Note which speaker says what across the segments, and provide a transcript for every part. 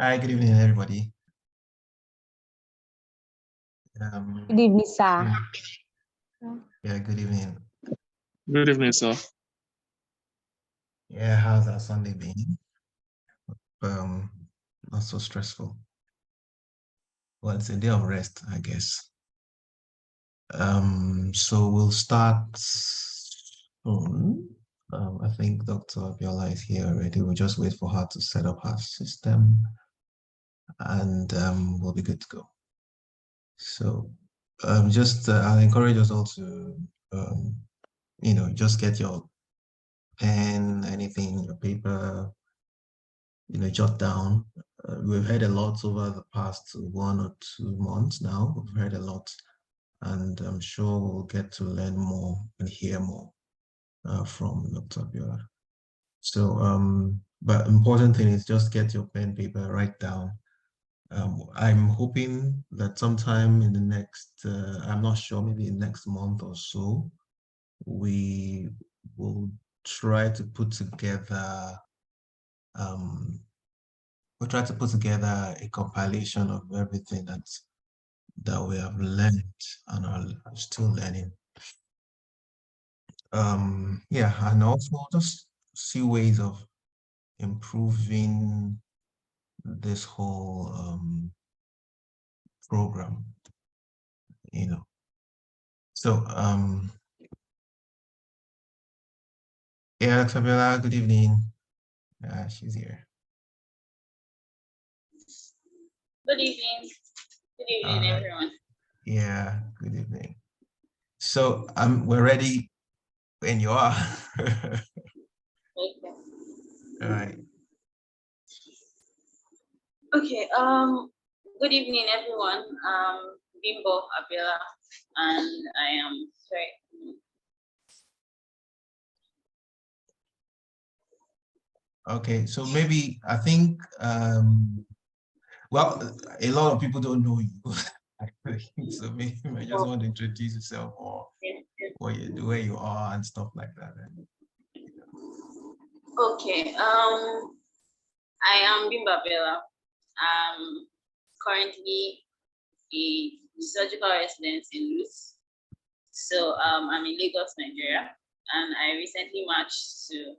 Speaker 1: Hi, good evening, everybody.
Speaker 2: Good evening, sir.
Speaker 1: Yeah, good evening.
Speaker 3: Good evening, sir.
Speaker 1: Yeah, how's our Sunday been? Not so stressful. Well, it's a day of rest, I guess. So we'll start soon. I think Dr. Abiola is here already. We'll just wait for her to set up her system, and we'll be good to go. So, I'll encourage us all to, just get your pen, anything, your paper, jot down. We've heard a lot over the past 1 or 2 months now. We've heard a lot, and I'm sure we'll get to learn more and hear more from Dr. Abiola. So, but important thing is just get your pen, paper, write down. I'm hoping that sometime in the next, I'm not sure, maybe next month or so, we will try to put together a compilation of everything that we have learned and are still learning. Yeah, and also just see ways of improving this whole program, So yeah, Fabiola, good evening. She's here.
Speaker 4: Good evening. Good evening, everyone.
Speaker 1: Yeah, good evening. So we're ready when you are.
Speaker 4: Okay.
Speaker 1: All right.
Speaker 4: Okay. Good evening, everyone. Bimbo Abiola, and I am sorry.
Speaker 1: Okay, so maybe I think well, a lot of people don't know you. So maybe you just want to introduce yourself or what you do, where you are, and stuff like that.
Speaker 4: Okay. I am Bimbo Abiola. I'm currently a surgical resident in Luz. So I'm in Lagos, Nigeria, and I recently marched to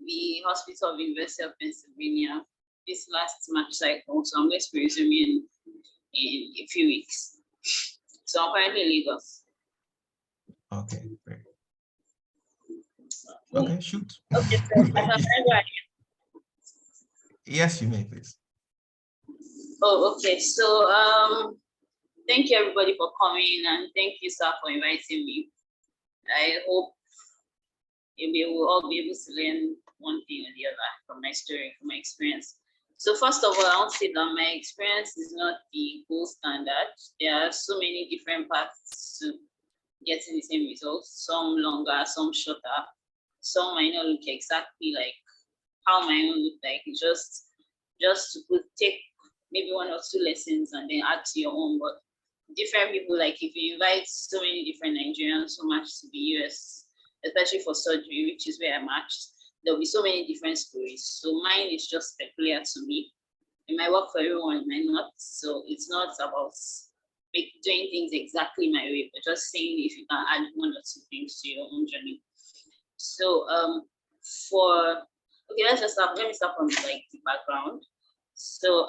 Speaker 4: the Hospital of University of Pennsylvania this last March cycle. So I'm going to be resuming in a few weeks. So I'm currently in Lagos.
Speaker 1: Okay, great. Okay, shoot.
Speaker 4: Okay, so I can
Speaker 1: Yes, you may, please.
Speaker 4: Oh, okay. So thank you everybody for coming, and thank you, sir, for inviting me. I hope we will all be able to learn one thing or the other from my story, from my experience. So first of all, I want to say that my experience is not the gold standard. There are so many different paths to getting the same results, some longer, some shorter, some might not look exactly like how my own look like. It's just to take maybe 1 or 2 lessons and then add to your own. But different people, like if you invite so many different Nigerians so much to the US, especially for surgery, which is where I matched, there'll be so many different stories. So mine is just peculiar to me. It might work for everyone, it might not. So it's not about doing things exactly my way, but just saying if you can add 1 or 2 things to your own journey. So let me start from like the background. So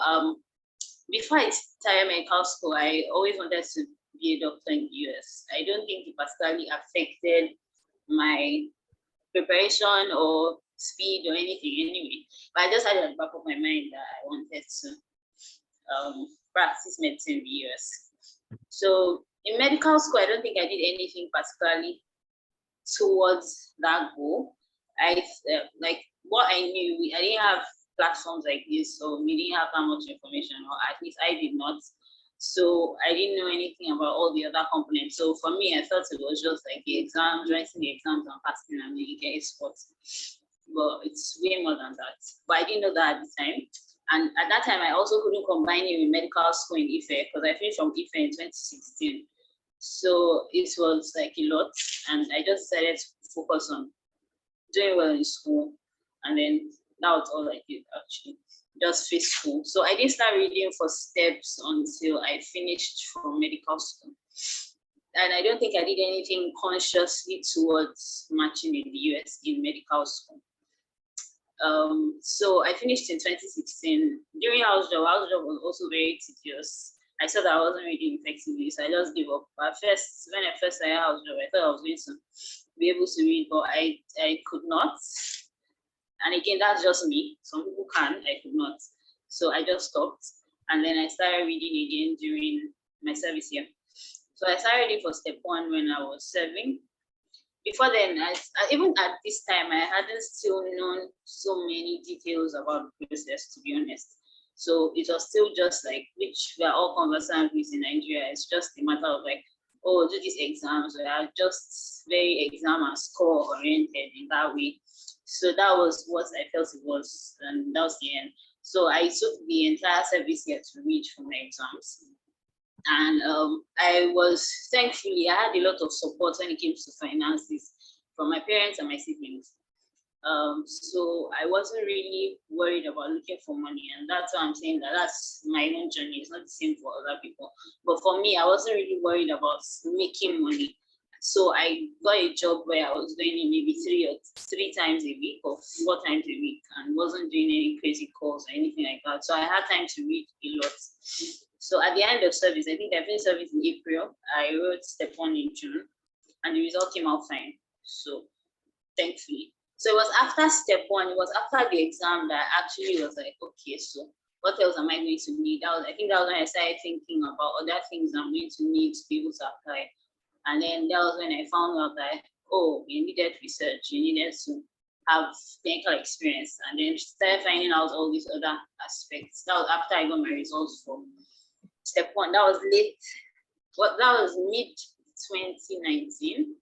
Speaker 4: before I started medical school, I always wanted to be a doctor in the US. I don't think it particularly affected my preparation or speed or anything anyway. But I just had at the back of my mind that I wanted to practice medicine in the US. So in medical school, I don't think I did anything particularly towards that goal. Like what I knew, I didn't have platforms like this, so we didn't have that much information, or at least I did not. So I didn't know anything about all the other components. So for me, I thought it was just like the exams, writing the exams and passing, and then you get a spot. But it's way more than that. But I didn't know that at the time. And at that time, I also couldn't combine it with medical school in Ife, because I finished from Ife in 2016. So it was like a lot, and I just decided to focus on doing well in school, and then that was all I did actually. just face school. So I didn't start reading for steps until I finished from medical school. And I don't think I did anything consciously towards matching in the US in medical school. So I finished in 2016. During house job was also very tedious. I saw that I wasn't reading effectively, so I just gave up. At first, when I first started house job, I thought I was going to be able to read, but I could not. And again, that's just me. Some people can, I could not. So I just stopped. And then I started reading again during my service year. So I started reading for step 1 when I was 7. Before then, even at this time, I hadn't still known so many details about the process, to be honest. So it was still just like, which we are all conversant with in Nigeria. It's just a matter of like, oh, do these exams. We are just very exam and score oriented in that way. So that was what I felt it was, and that was the end. So I took the entire service year to read for my exams. And I was, thankfully, I had a lot of support when it came to finances from my parents and my siblings. So I wasn't really worried about looking for money. And that's why I'm saying that that's my own journey. It's not the same for other people. But for me, I wasn't really worried about making money. So I got a job where I was doing it maybe three times a week or 4 times a week, and wasn't doing any crazy calls or anything like that. So I had time to read a lot. So at the end of service, I think I finished service in April. I wrote step 1 in June, and the result came out fine. So thankfully. So it was after step 1, it was after the exam that I actually was like, okay, so what else am I going to need? I think that was when I started thinking about other things I'm going to need to be able to apply. And then that was when I found out that, oh, you needed research, you needed to have clinical experience, and then started finding out all these other aspects. That was after I got my results for step 1. That was that was mid 2019.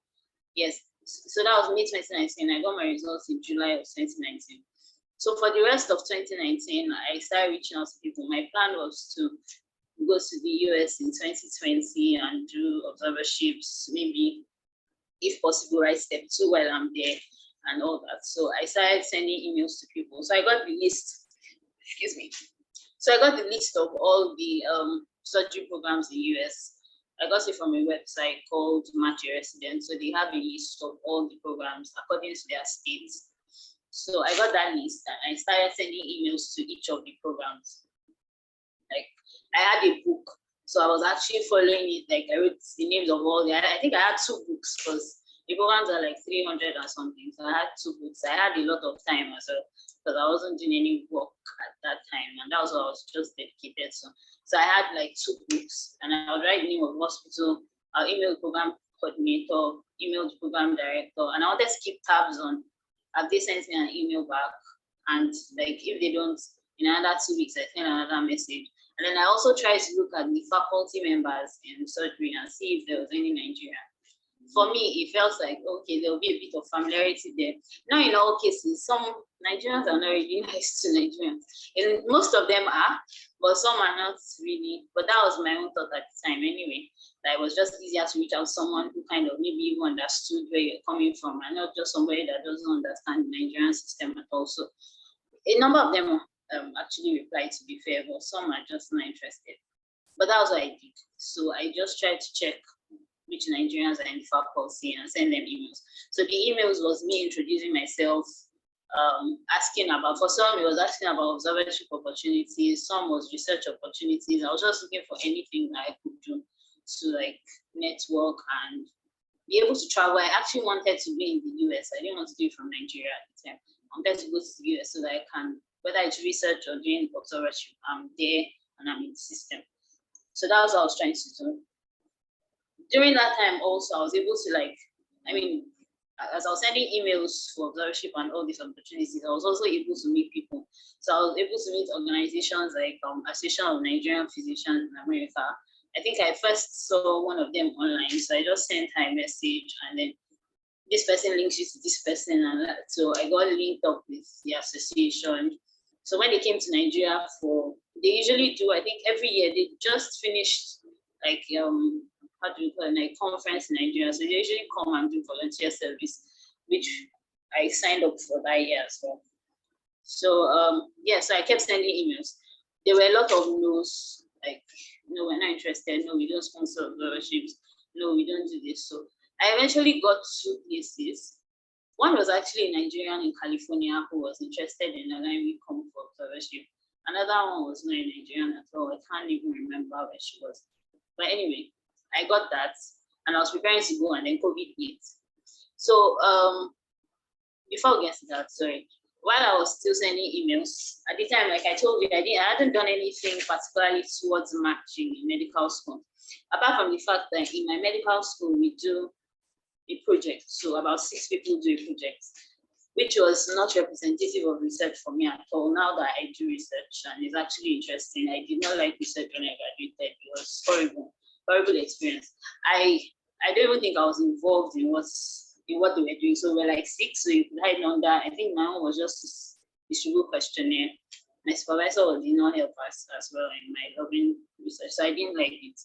Speaker 4: Yes, so that was mid 2019. I got my results in July of 2019. So for the rest of 2019, I started reaching out to people. My plan was to go to the US in 2020 and do observerships, maybe if possible, write step 2 while I'm there and all that. So I started sending emails to people. So I got the list, excuse me. So I got the list of all the surgery programs in US. I got it from a website called Match Your Resident. So they have a list of all the programs according to their states. So I got that list and I started sending emails to each of the programs. Like I had a book, so I was actually following it. Like I wrote the names of all the. I think I had 2 books because the programs are like 300 or something. So I had 2 books. I had a lot of time as well because I wasn't doing any work at that time, and that was what I was just dedicated to. So I had like 2 books, and I would write the name of hospital. I'll email the program coordinator, email the program director, and I wanted to keep tabs on. Have they sent me an email back? And like if they don't, in another 2 weeks, I send another message. And then I also try to look at the faculty members in surgery and see if there was any Nigerian. For me, it felt like, okay, there will be a bit of familiarity there. Now, in all cases, some Nigerians are not really nice to Nigerians. And most of them are, but some are not really. But that was my own thought at the time anyway. That it was just easier to reach out to someone who kind of maybe even understood where you're coming from and not just somebody that doesn't understand the Nigerian system at all. So a number of them actually replied, to be fair, but some are just not interested. But that was what I did. So I just tried to check which Nigerians are in the faculty and send them emails. So the emails was me introducing myself, asking about, for some it was asking about observership opportunities, some was research opportunities. I was just looking for anything that I could do to like network and be able to travel. I actually wanted to be in the US. I didn't want to do it from Nigeria at the time. I wanted to go to the US so that I can, whether it's research or doing observership, I'm there and I'm in the system. So that was what I was trying to do. During that time also, I was able to as I was sending emails for observership and all these opportunities, I was also able to meet people. So I was able to meet organizations like Association of Nigerian Physicians in America. I think I first saw one of them online, so I just sent her a message, and then this person links you to this person, and so I got linked up with the association. So when they came to Nigeria they usually do, I think every year, they just finished like conference in Nigeria. So they usually come and do volunteer service, which I signed up for that year as well. So yeah, so I kept sending emails. There were a lot of no's, like, no, we're not interested. No, we don't sponsor observerships. No, we don't do this. So I eventually got 2 places. One was actually a Nigerian in California who was interested in allowing me come for observership. Another one was not a Nigerian at all. I can't even remember where she was. But anyway, I got that, and I was preparing to go, and then COVID hit. So before we get to that, sorry, while I was still sending emails, at the time, like I told you, I hadn't done anything particularly towards matching in medical school. Apart from the fact that in my medical school, we do a project. So about 6 people do a project, which was not representative of research for me at all. Now that I do research, and it's actually interesting. I did not like research when I graduated. It was horrible experience. I don't even think I was involved in what they were doing. So we're like 6, so you could hide under. I think my own was just to distribute questionnaire. My supervisor did not help us as well in my loving research, so I didn't like it.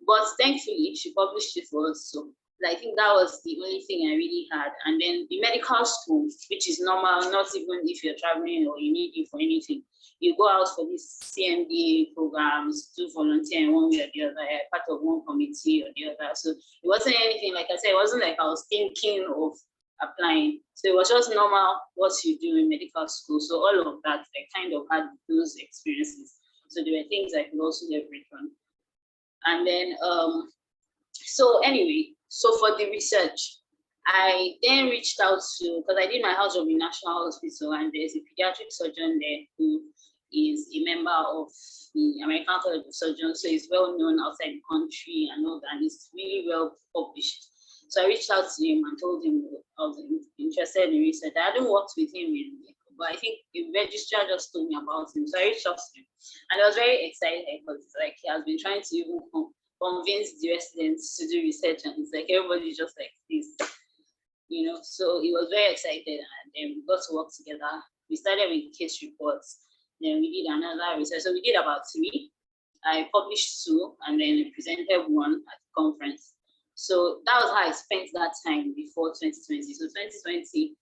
Speaker 4: But thankfully, she published it for us. So I think that was the only thing I really had. And then the medical school, which is normal, not even if you're traveling or you need it for anything. You go out for these CMD programs, do volunteer in one way or the other, part of one committee or the other. So it wasn't anything, like I said, it wasn't like I was thinking of applying. So it was just normal what you do in medical school. So all of that, I kind of had those experiences. So there were things I could also leverage on. And then, so anyway, so for the research, I then reached out to, because I did my house job in National Hospital, and there's a pediatric surgeon there who is a member of the American College of Surgeons, so he's well known outside the country and all that, and he's really well published. So I reached out to him and told him I was interested in research. I hadn't worked with him but I think the registrar just told me about him. So I reached out to him, and I was very excited because like he has been trying to even convince the residents to do research, and it's like everybody's just like this, you know. So he was very excited, and then we got to work together. We started with case reports, then we did another research. So we did about 3. I published 2, and then I presented 1 at the conference. So that was how I spent that time before 2020. So 2020,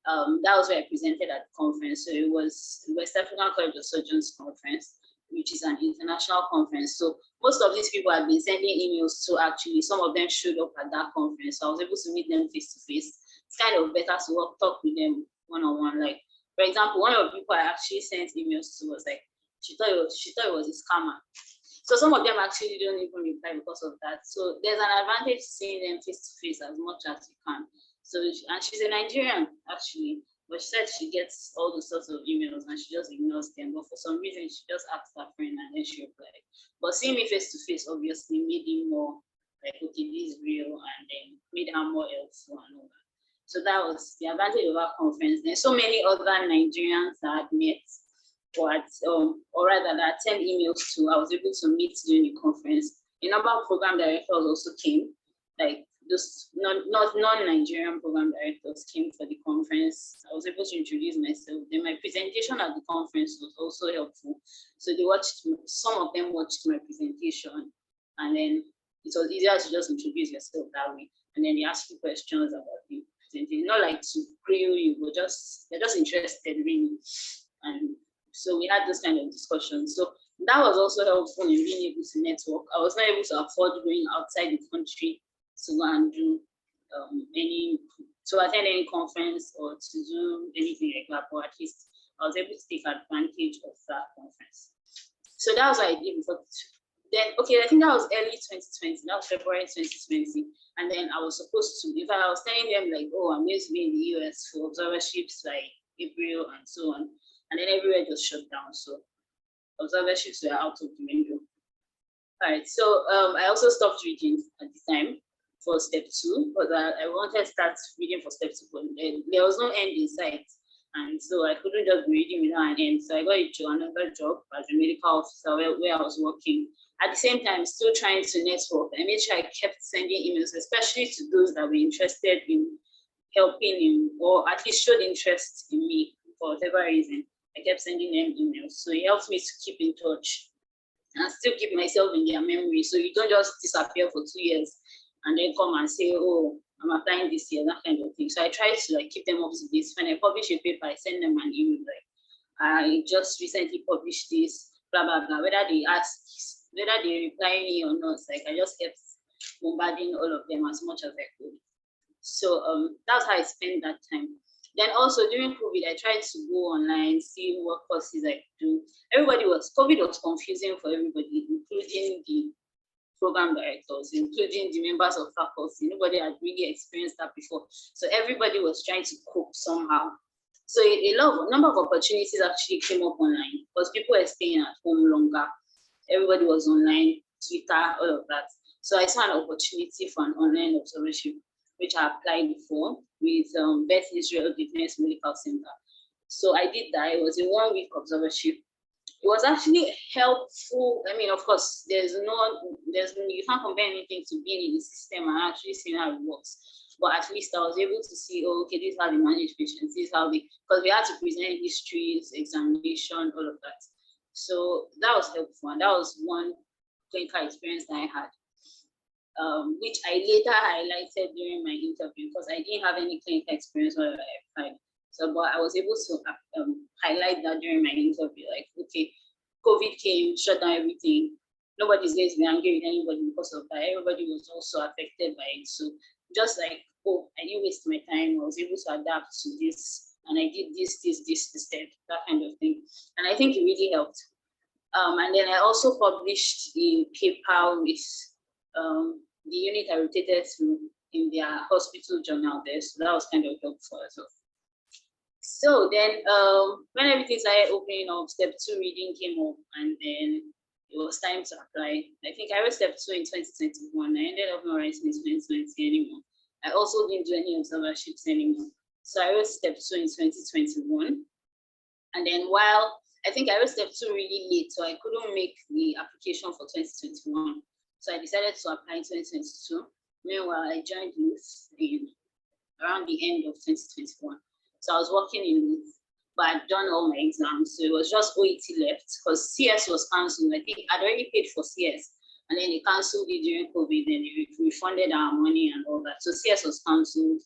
Speaker 4: that was where I presented at the conference. So it was the West African College of Surgeons conference, which is an international conference. So most of these people have been sending emails to, actually, some of them showed up at that conference. So I was able to meet them face to face. It's kind of better to talk with them one-on-one. Like, for example, one of the people I actually sent emails to was like, she thought it was a scammer. So some of them actually don't even reply because of that. So there's an advantage to seeing them face to face as much as you can. So, and she's a Nigerian actually, but she said she gets all those sorts of emails and she just ignores them. But for some reason, she just asked her friend and then she replied. But seeing me face to face obviously made it more like, okay, this is real, and then made her more helpful and all that. So that was the advantage of our conference. There's so many other Nigerians that I'd met, or rather that I sent emails to. I was able to meet during the conference. A number of program directors also came, like those non-Nigerian program directors came for the conference. I was able to introduce myself. Then my presentation at the conference was also helpful. So they watched, some of them watched my presentation, and then it was easier to just introduce yourself that way. And then they asked you questions about the presentation, not like to grill you, but they're just interested really. And so we had this kind of discussion. So that was also helpful in being able to network. I was not able to afford going outside the country to go and do attend any conference or to do anything like that, but at least I was able to take advantage of that conference. So that was what I did before. Then, okay, I think that was early 2020, that was February 2020. And then I was supposed to, if I was telling them like, oh, I'm going to be in the US for observerships like April and so on. And then everywhere just shut down. So observerships were out of the window. All right, so I also stopped reading at the time for step 2, because I wanted to start reading for step 2, but there was no end in sight. And so I couldn't just be reading without an end. So I got into another job as a medical officer where I was working. At the same time, still trying to network. I made sure I kept sending emails, especially to those that were interested in helping him, or at least showed interest in me for whatever reason. I kept sending them emails. So it helps me to keep in touch and still keep myself in their memory. So you don't just disappear for 2 years and then come and say, oh, I'm applying this year, that kind of thing. So I try to like keep them up to this. When I publish a paper, I send them an email like, I just recently published this, blah, blah, blah. Whether they reply me or not, like I just kept bombarding all of them as much as I could. So that's how I spent that time. Then also during COVID, I tried to go online, see what courses I could do. COVID was confusing for everybody, including the program directors, including the members of faculty. Nobody had really experienced that before. So everybody was trying to cope somehow. So a number of opportunities actually came up online because people were staying at home longer. Everybody was online, Twitter, all of that. So I saw an opportunity for an online observership, which I applied for with Beth Israel Defense Medical Center. So I did that. It was a 1-week observership. It was actually helpful. I mean, of course, you can't compare anything to being in the system and actually seeing how it works. But at least I was able to see, oh, okay, this is how they manage patients, this is how because we had to present histories, examination, all of that. So that was helpful. And that was one clinical experience that I had, which I later highlighted during my interview because I didn't have any clinical experience while I applied. So, but I was able to highlight that during my interview, like, okay, COVID came, shut down everything. Nobody's going to be angry with anybody because of that. Everybody was also affected by it. So just like, oh, I didn't waste my time. I was able to adapt to this, and I did this instead, that kind of thing. And I think it really helped. And then I also published a paper with the unit I rotated through in their hospital journal there. So that was kind of helpful as well. So then when everything started opening up, step 2 reading came up, and then it was time to apply. I think I wrote step 2 in 2021. I ended up not writing in 2020 anymore. I also didn't do any observerships anymore. So I wrote step 2 in 2021. And then I think I wrote step 2 really late, so I couldn't make the application for 2021. So I decided to apply in 2022. Meanwhile, I joined youth around the end of 2021. So I was working in youth, but I'd done all my exams. So it was just OET left because CS was cancelled. I think I'd already paid for CS, and then they cancelled it during COVID, and they refunded our money and all that. So CS was cancelled,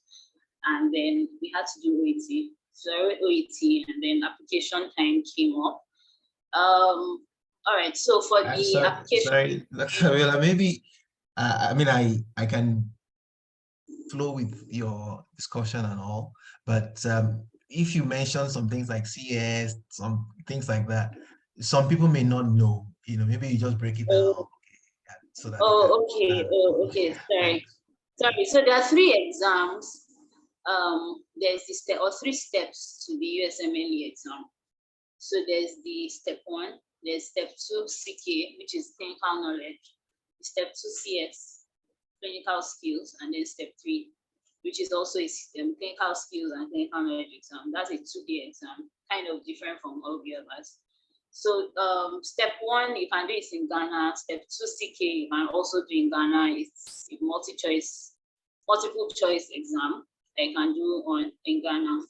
Speaker 4: and then we had to do OET. So I wrote OET, and then application time came up. All right, so for the application.
Speaker 1: Sorry, maybe, I mean, I can flow with your discussion and all, but if you mention some things like CS, some things like that, some people may not know, maybe you just break it down. So that
Speaker 4: Okay. Sorry. So there are 3 exams. There's this 3 steps to the USMLE exam. So there's the step 1, there's step 2 CK, which is clinical knowledge, step 2 CS, clinical skills, and then step 3, which is also a clinical skills and clinical knowledge exam. That's a 2-day exam, kind of different from all the others. So step 1, you can do it in Ghana. Step 2 CK, you can also do in Ghana. It's a multiple choice exam that you can do in Ghana.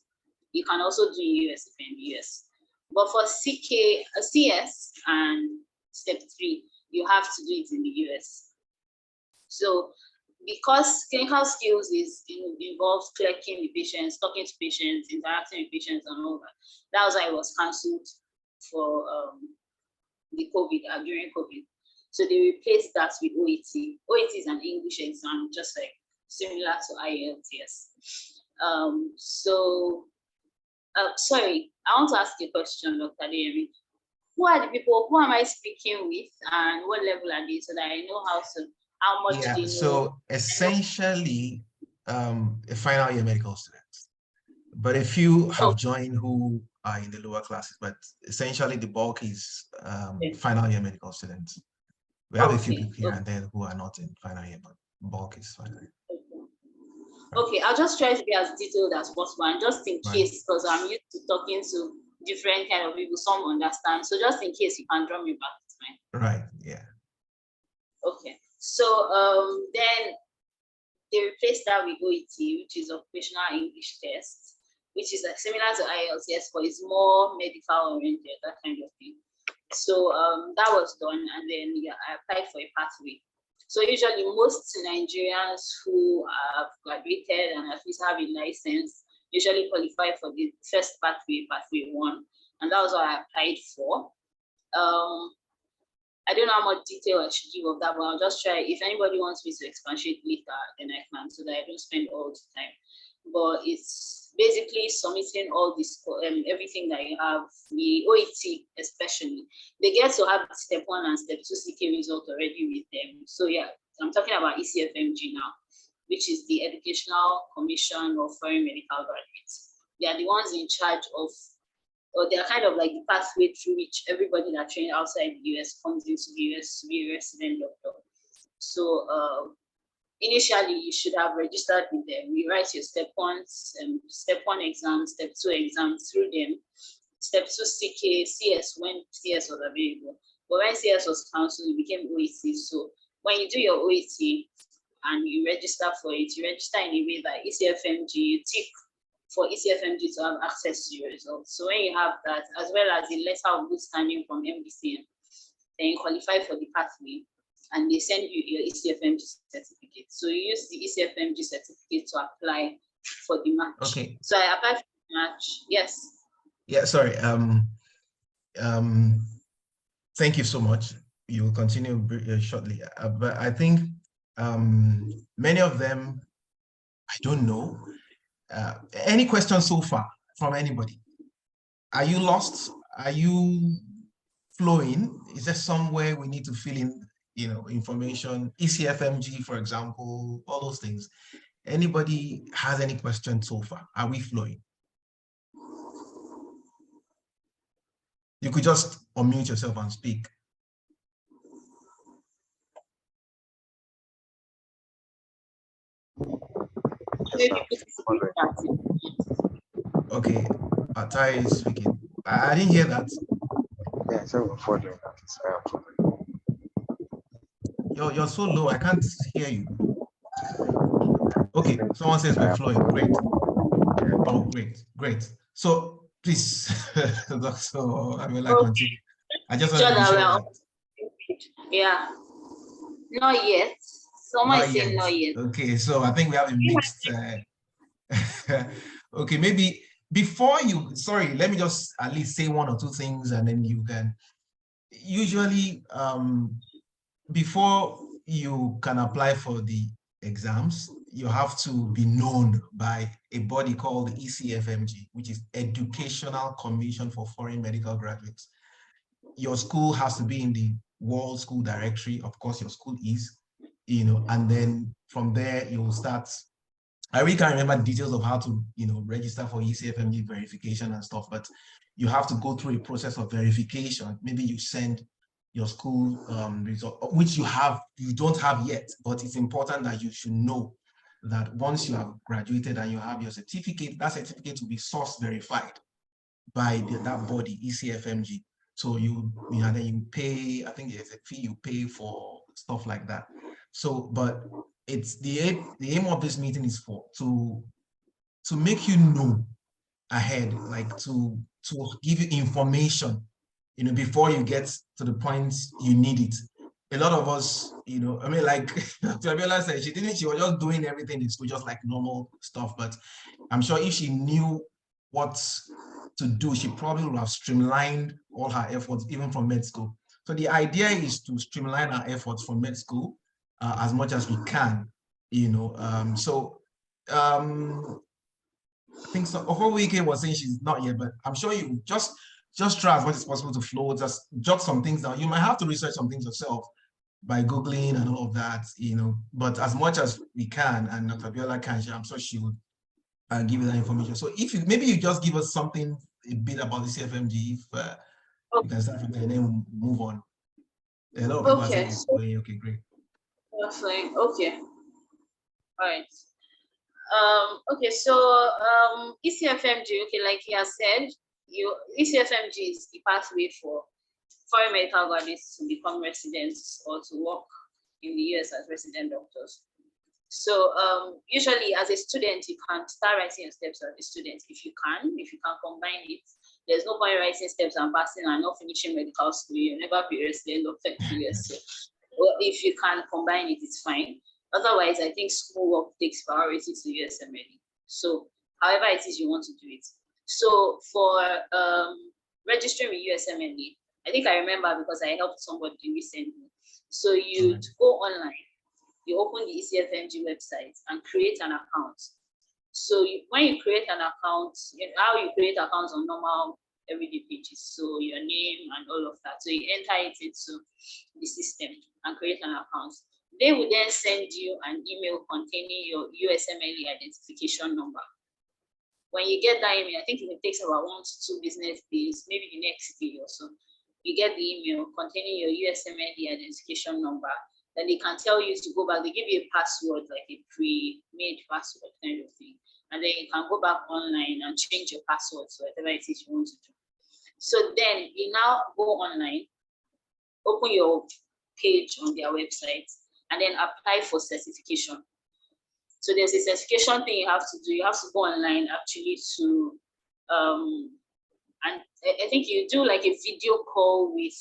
Speaker 4: You can also do in US if you're in the US. But for CS and step 3, you have to do it in the US. So because clinical skills involves collecting the patients, talking to patients, interacting with patients, and all that. That was why it was cancelled for the COVID during COVID. So they replaced that with OET. OET is an English exam, just like similar to IELTS. Sorry, I want to ask you a question, Dr. Adeyemi. Who are the people? Who am I speaking with, and what level are they, so that I know how much they know?
Speaker 1: So essentially, a final year medical student. But a few have joined who are in the lower classes, but essentially the bulk is final year medical students. We have a few people here and there who are not in final year, but bulk is final year.
Speaker 4: Okay, I'll just try to be as detailed as possible, and just in case, because I'm used to talking to different kind of people, some understand. So just in case, you can draw me back.
Speaker 1: Right, yeah.
Speaker 4: Okay, so then they replaced that with OET, which is occupational English test, which is similar to IELTS, but it's more medical oriented, that kind of thing. So that was done, and then I applied for a pathway. So usually most Nigerians who have graduated and at least have a license usually qualify for the first pathway, pathway 1. and that was what I applied for. I don't know how much detail I should give of that, but I'll just try. If anybody wants me to expatiate later, then I can, so that I don't spend all the time. But it's basically submitting all this, everything that you have, the OET especially. They get to have step 1 and step 2 CK result already with them. So yeah, I'm talking about ECFMG now, which is the Educational Commission of Foreign Medical Graduates. They are the ones in charge of, or they're kind of like the pathway through which everybody that trained outside the US comes into the US to be a resident doctor. So initially, you should have registered with them. You write your step 1 exam, step 2 exam through them, step 2 CK, CS when CS was available. But when CS was cancelled, it became OET. So when you do your OET and you register for it, you register in a way that ECFMG, you tick for ECFMG to have access to your results. So when you have that, as well as a letter of good standing from MDCM, then you qualify for the pathway, and they send you your ECFMG certificate. So you use the ECFMG certificate to apply for the match.
Speaker 1: Okay.
Speaker 4: So I applied for the match. Yes.
Speaker 1: Yeah, sorry. Thank you so much. You will continue shortly. But I think many of them, I don't know. Any questions so far from anybody? Are you lost? Are you flowing? Is there somewhere we need to fill in, information? ECFMG, for example, all those things. Anybody has any questions so far? Are we flowing? You could just unmute yourself and speak. Okay, Atai is speaking. I didn't hear that.
Speaker 5: Yeah, so we're following that.
Speaker 1: You're so low, I can't hear you. Okay, someone says we're flowing. Great. Oh, great. So please, Dr. Abiola, continue. I just want to be sure that.
Speaker 4: Yeah, not yet. Someone said not yet.
Speaker 1: Okay, so I think we have a mixed. Okay, maybe before you, sorry, let me just at least say 1 or 2 things, and then you can. Usually, before you can apply for the exams, you have to be known by a body called the ECFMG, which is Educational Commission for Foreign Medical Graduates. Your school has to be in the World School Directory. Of course, your school is, and then from there you'll start. I really can't remember the details of how to, register for ECFMG verification and stuff, but you have to go through a process of verification. Maybe you send your school result, which you don't have yet, but it's important that you should know that once you have graduated and you have your certificate, that certificate will be source verified by that body, ECFMG. So then you pay, I think there's a fee you pay for stuff like that. So, but it's the aim of this meeting is to make you know ahead, like to give you information, before you get to the point you need it. A lot of us, I mean, like Abiola said, she was just doing everything in school, just like normal stuff. But I'm sure if she knew what to do, she probably would have streamlined all her efforts, even from med school. So the idea is to streamline our efforts from med school as much as we can, I think so. Wike was saying she's not yet, but I'm sure you just try as much as possible to flow, just jot some things down. You might have to research some things yourself by Googling and all of that, but as much as we can, and Dr. Abiola can, I'm sure she would give you that information. So if maybe you just give us something, a bit about the CFMG, if you can start from there and then we'll move on. A lot of people are saying, okay, great.
Speaker 4: That's fine. Okay. All right. Okay, so ECFMG, okay, like he has said, ECFMG is the pathway for foreign medical graduates to become residents or to work in the US as resident doctors. So usually as a student, you can start writing your steps as a student if you can combine it. There's no point writing steps and passing and not finishing medical school. You'll never be a resident doctor in the US. So if you can combine it, it's fine. Otherwise, I think schoolwork takes priority to USMLE. So however it is you want to do it. So for registering with USMLE. I think I remember because I helped somebody recently. So you go online, you open the ECFMG website and create an account. So when you create an account, how you create accounts on normal everyday pages, so your name and all of that. So you enter it into the system and create an account. They will then send you an email containing your USMLE identification number. When you get that email, I think it takes about 1 to 2 business days, maybe the next day or so. You get the email containing your USMLE identification number. Then they can tell you to go back. They give you a password, like a pre-made password kind of thing. And then you can go back online and change your password to whatever it is you want to do. So then you now go online, open your page on their website, and then apply for certification. So there's a certification thing you have to do. You have to go online actually to, and I think you do like a video call with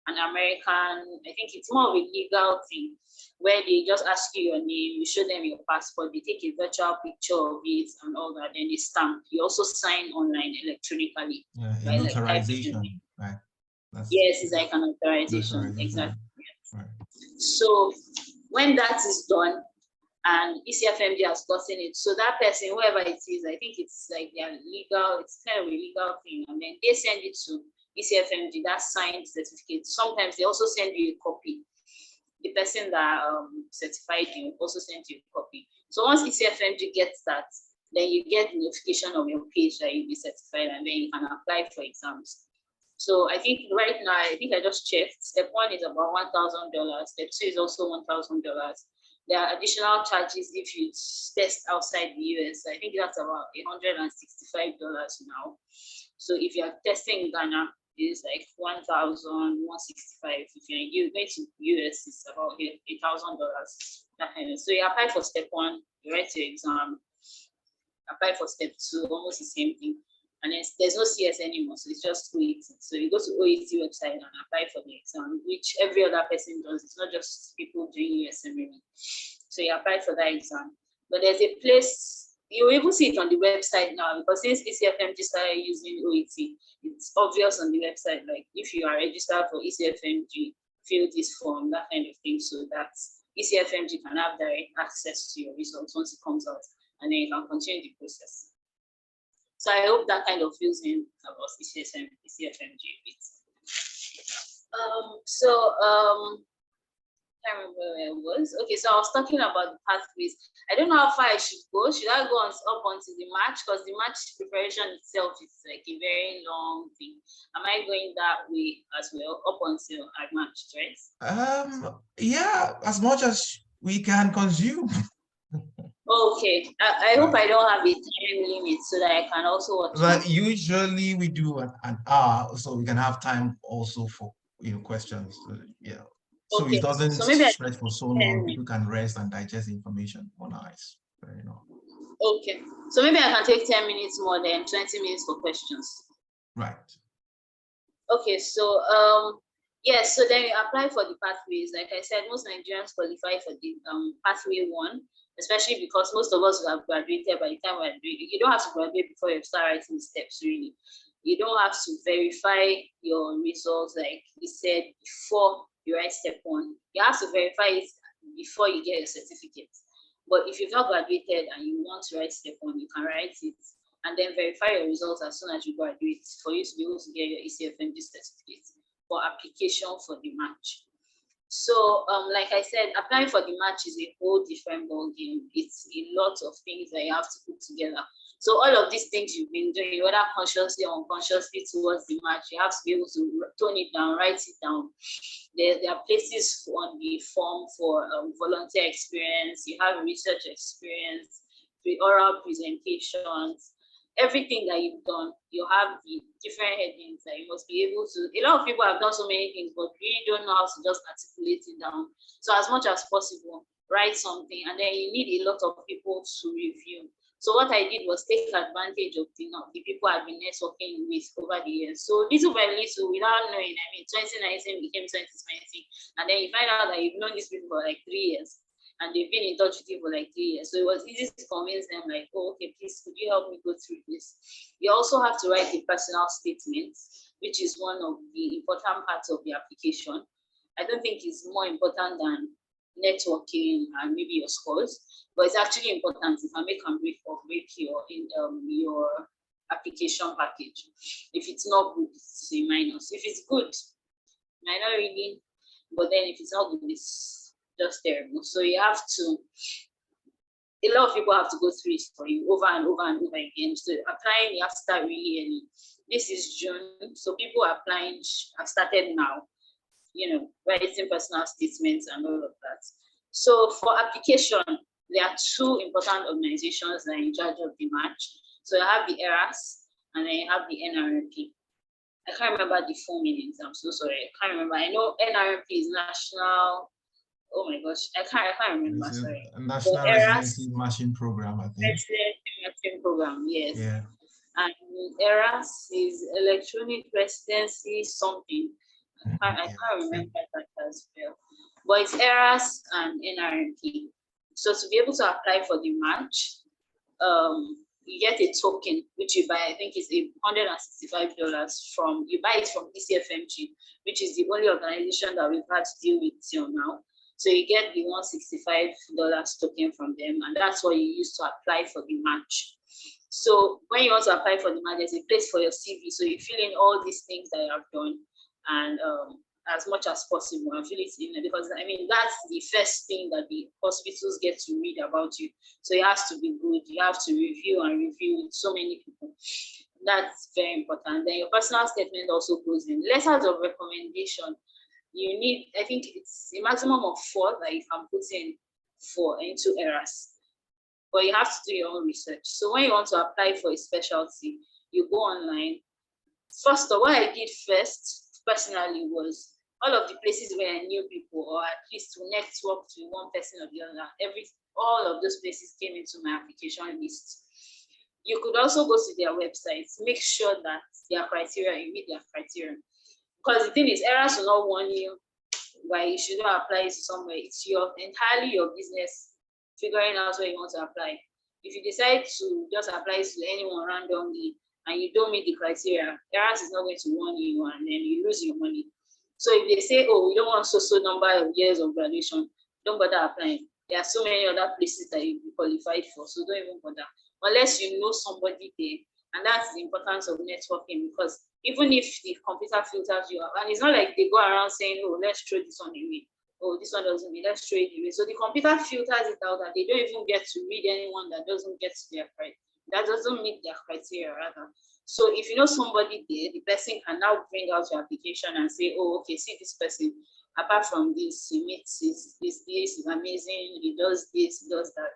Speaker 4: an American. I think it's more of a legal thing where they just ask you your name, you show them your passport, they take a virtual picture of it and all that, then they stamp. You also sign online electronically.
Speaker 1: Yeah, a
Speaker 4: right?
Speaker 1: notarization, right?
Speaker 4: Yes, it's like an authorization, exactly.
Speaker 1: Right.
Speaker 4: So when that is done, and ECFMG has gotten it, so that person, whoever it is, I think it's like their legal, it's kind of a legal thing, and then they send it to ECFMG, that signed certificate. Sometimes they also send you a copy. The person that certified you also sends you a copy. So once ECFMG gets that, then you get notification of your page that you'll be certified, and then you can apply for exams. So I think right now, I think I just checked. Step 1 is about $1,000. Step 2 is also $1,000. There are additional charges if you test outside the US. I think that's about $165 now. So if you're testing in Ghana, it's like $1,165. If you're going to US, it's about $8,000. So you apply for step 1, you write your exam, apply for step 2, almost the same thing. And then there's no CS anymore, so it's just OET. So you go to OET website and apply for the exam, which every other person does. It's not just people doing USMLE. So you apply for that exam. But there's a place, you even see it on the website now, because since ECFMG started using OET, it's obvious on the website, like if you are registered for ECFMG, fill this form, that kind of thing, so that ECFMG can have direct access to your results once it comes out, and then you can continue the process. So I hope that kind of fills in about ECFMG a bit. I can't remember where I was. Okay, so I was talking about the pathways. I don't know how far I should go. Should I go up until the match? Because the match preparation itself is like a very long thing. Am I going that way as well, up until I matched, right?
Speaker 1: Yeah, as much as we can consume.
Speaker 4: Okay, I hope I don't have a time limit so that I can also watch.
Speaker 1: But usually we do an hour, so we can have time also for questions. Yeah. So
Speaker 4: Okay.
Speaker 1: it doesn't
Speaker 4: so maybe
Speaker 1: stretch for so long. People can rest and digest information on ice. Very long.
Speaker 4: Okay. So maybe I can take 10 minutes more than 20 minutes for questions.
Speaker 1: Right.
Speaker 4: Okay, so yes, so then you apply for the pathways. Like I said, most Nigerians qualify for the pathway 1, especially because most of us will have graduated by the time we're doing. You don't have to graduate before you start writing steps, really. You don't have to verify your results, like you said, before you write step 1. You have to verify it before you get your certificate. But if you've not graduated and you want to write step 1, you can write it and then verify your results as soon as you graduate for you to be able to get your ECFMG certificate for application for the match. So, like I said, applying for the match is a whole different ballgame. It's a lot of things that you have to put together. So all of these things you've been doing, whether consciously or unconsciously towards the match, you have to be able to tone it down, write it down. There are places on the form for volunteer experience. You have research experience, oral presentations. Everything that you've done, you have the different headings that you must be able to. A lot of people have done so many things, but really don't know how to just articulate it down. So as much as possible, write something, and then you need a lot of people to review. So what I did was take advantage of the people I've been networking with over the years. So little by little, without knowing, I mean, 2019 became 2020, and then you find out that you've known these people for like 3 years. and they've been in touch with you for like 3 years. So it was easy to convince them, like, oh, okay, please, could you help me go through this? You also have to write a personal statement, which is one of the important parts of the application. I don't think it's more important than networking and maybe your scores, but it's actually important. It can make and break your application package. If it's not good, it's a minus. If it's good, might not really, but then if it's not good, it's just terrible. So you have to, a lot of people have to go through it for you over and over and over again. So applying, you have to start really early. This is June, so people applying have started now, writing personal statements and all of that. So for application, there are two important organizations that are in charge of the match. So you have the ERAS and then you have the NRMP. I can't remember the full meanings. I'm so sorry. I can't remember. I know NRMP is National. Oh my gosh, I can't remember. Sorry.
Speaker 1: National Residency Matching Program, I think.
Speaker 4: Residency Matching Program, yes.
Speaker 1: Yeah.
Speaker 4: And ERAS is Electronic Residency something. I can't remember that as well. But it's ERAS and NRMP. So to be able to apply for the match, you get a token which you buy. I think it's $165 from. You buy it from ECFMG, which is the only organization that we've had to deal with till now. So you get the $165 token from them, and that's what you use to apply for the match. So when you want to apply for the match, there's a place for your CV. So you fill in all these things that you have done, and as much as possible, and fill it in, because I mean that's the first thing that the hospitals get to read about you. So it has to be good. You have to review and review with so many people. That's very important. Then your personal statement also goes in. Letters of recommendation. You need, I think it's a maximum of 4 that you can put into ERAS, but you have to do your own research. So when you want to apply for a specialty, you go online. First of all, what I did first personally was all of the places where I knew people, or at least to network to one person or the other, all of those places came into my application list. You could also go to their websites, make sure that their criteria, you meet their criteria. Because the thing is, ERAS will not warn you why you should not apply to somewhere. It's entirely your business figuring out where you want to apply. If you decide to just apply to anyone randomly and you don't meet the criteria, ERAS is not going to warn you, and then you lose your money. So if they say, oh, we don't want so number of years of graduation, don't bother applying. There are so many other places that you'll be qualified for, so don't even bother. Unless you know somebody there. And that's the importance of networking, because even if the computer filters you out, and it's not like they go around saying, oh, let's throw this one away. Oh, this one doesn't mean, let's throw it away. So the computer filters it out, and they don't even get to read anyone that doesn't get to their criteria. That doesn't meet their criteria, rather. So if you know somebody there, the person can now bring out your application and say, oh, okay, see this person. Apart from this, he meets this is amazing, he does this, he does that.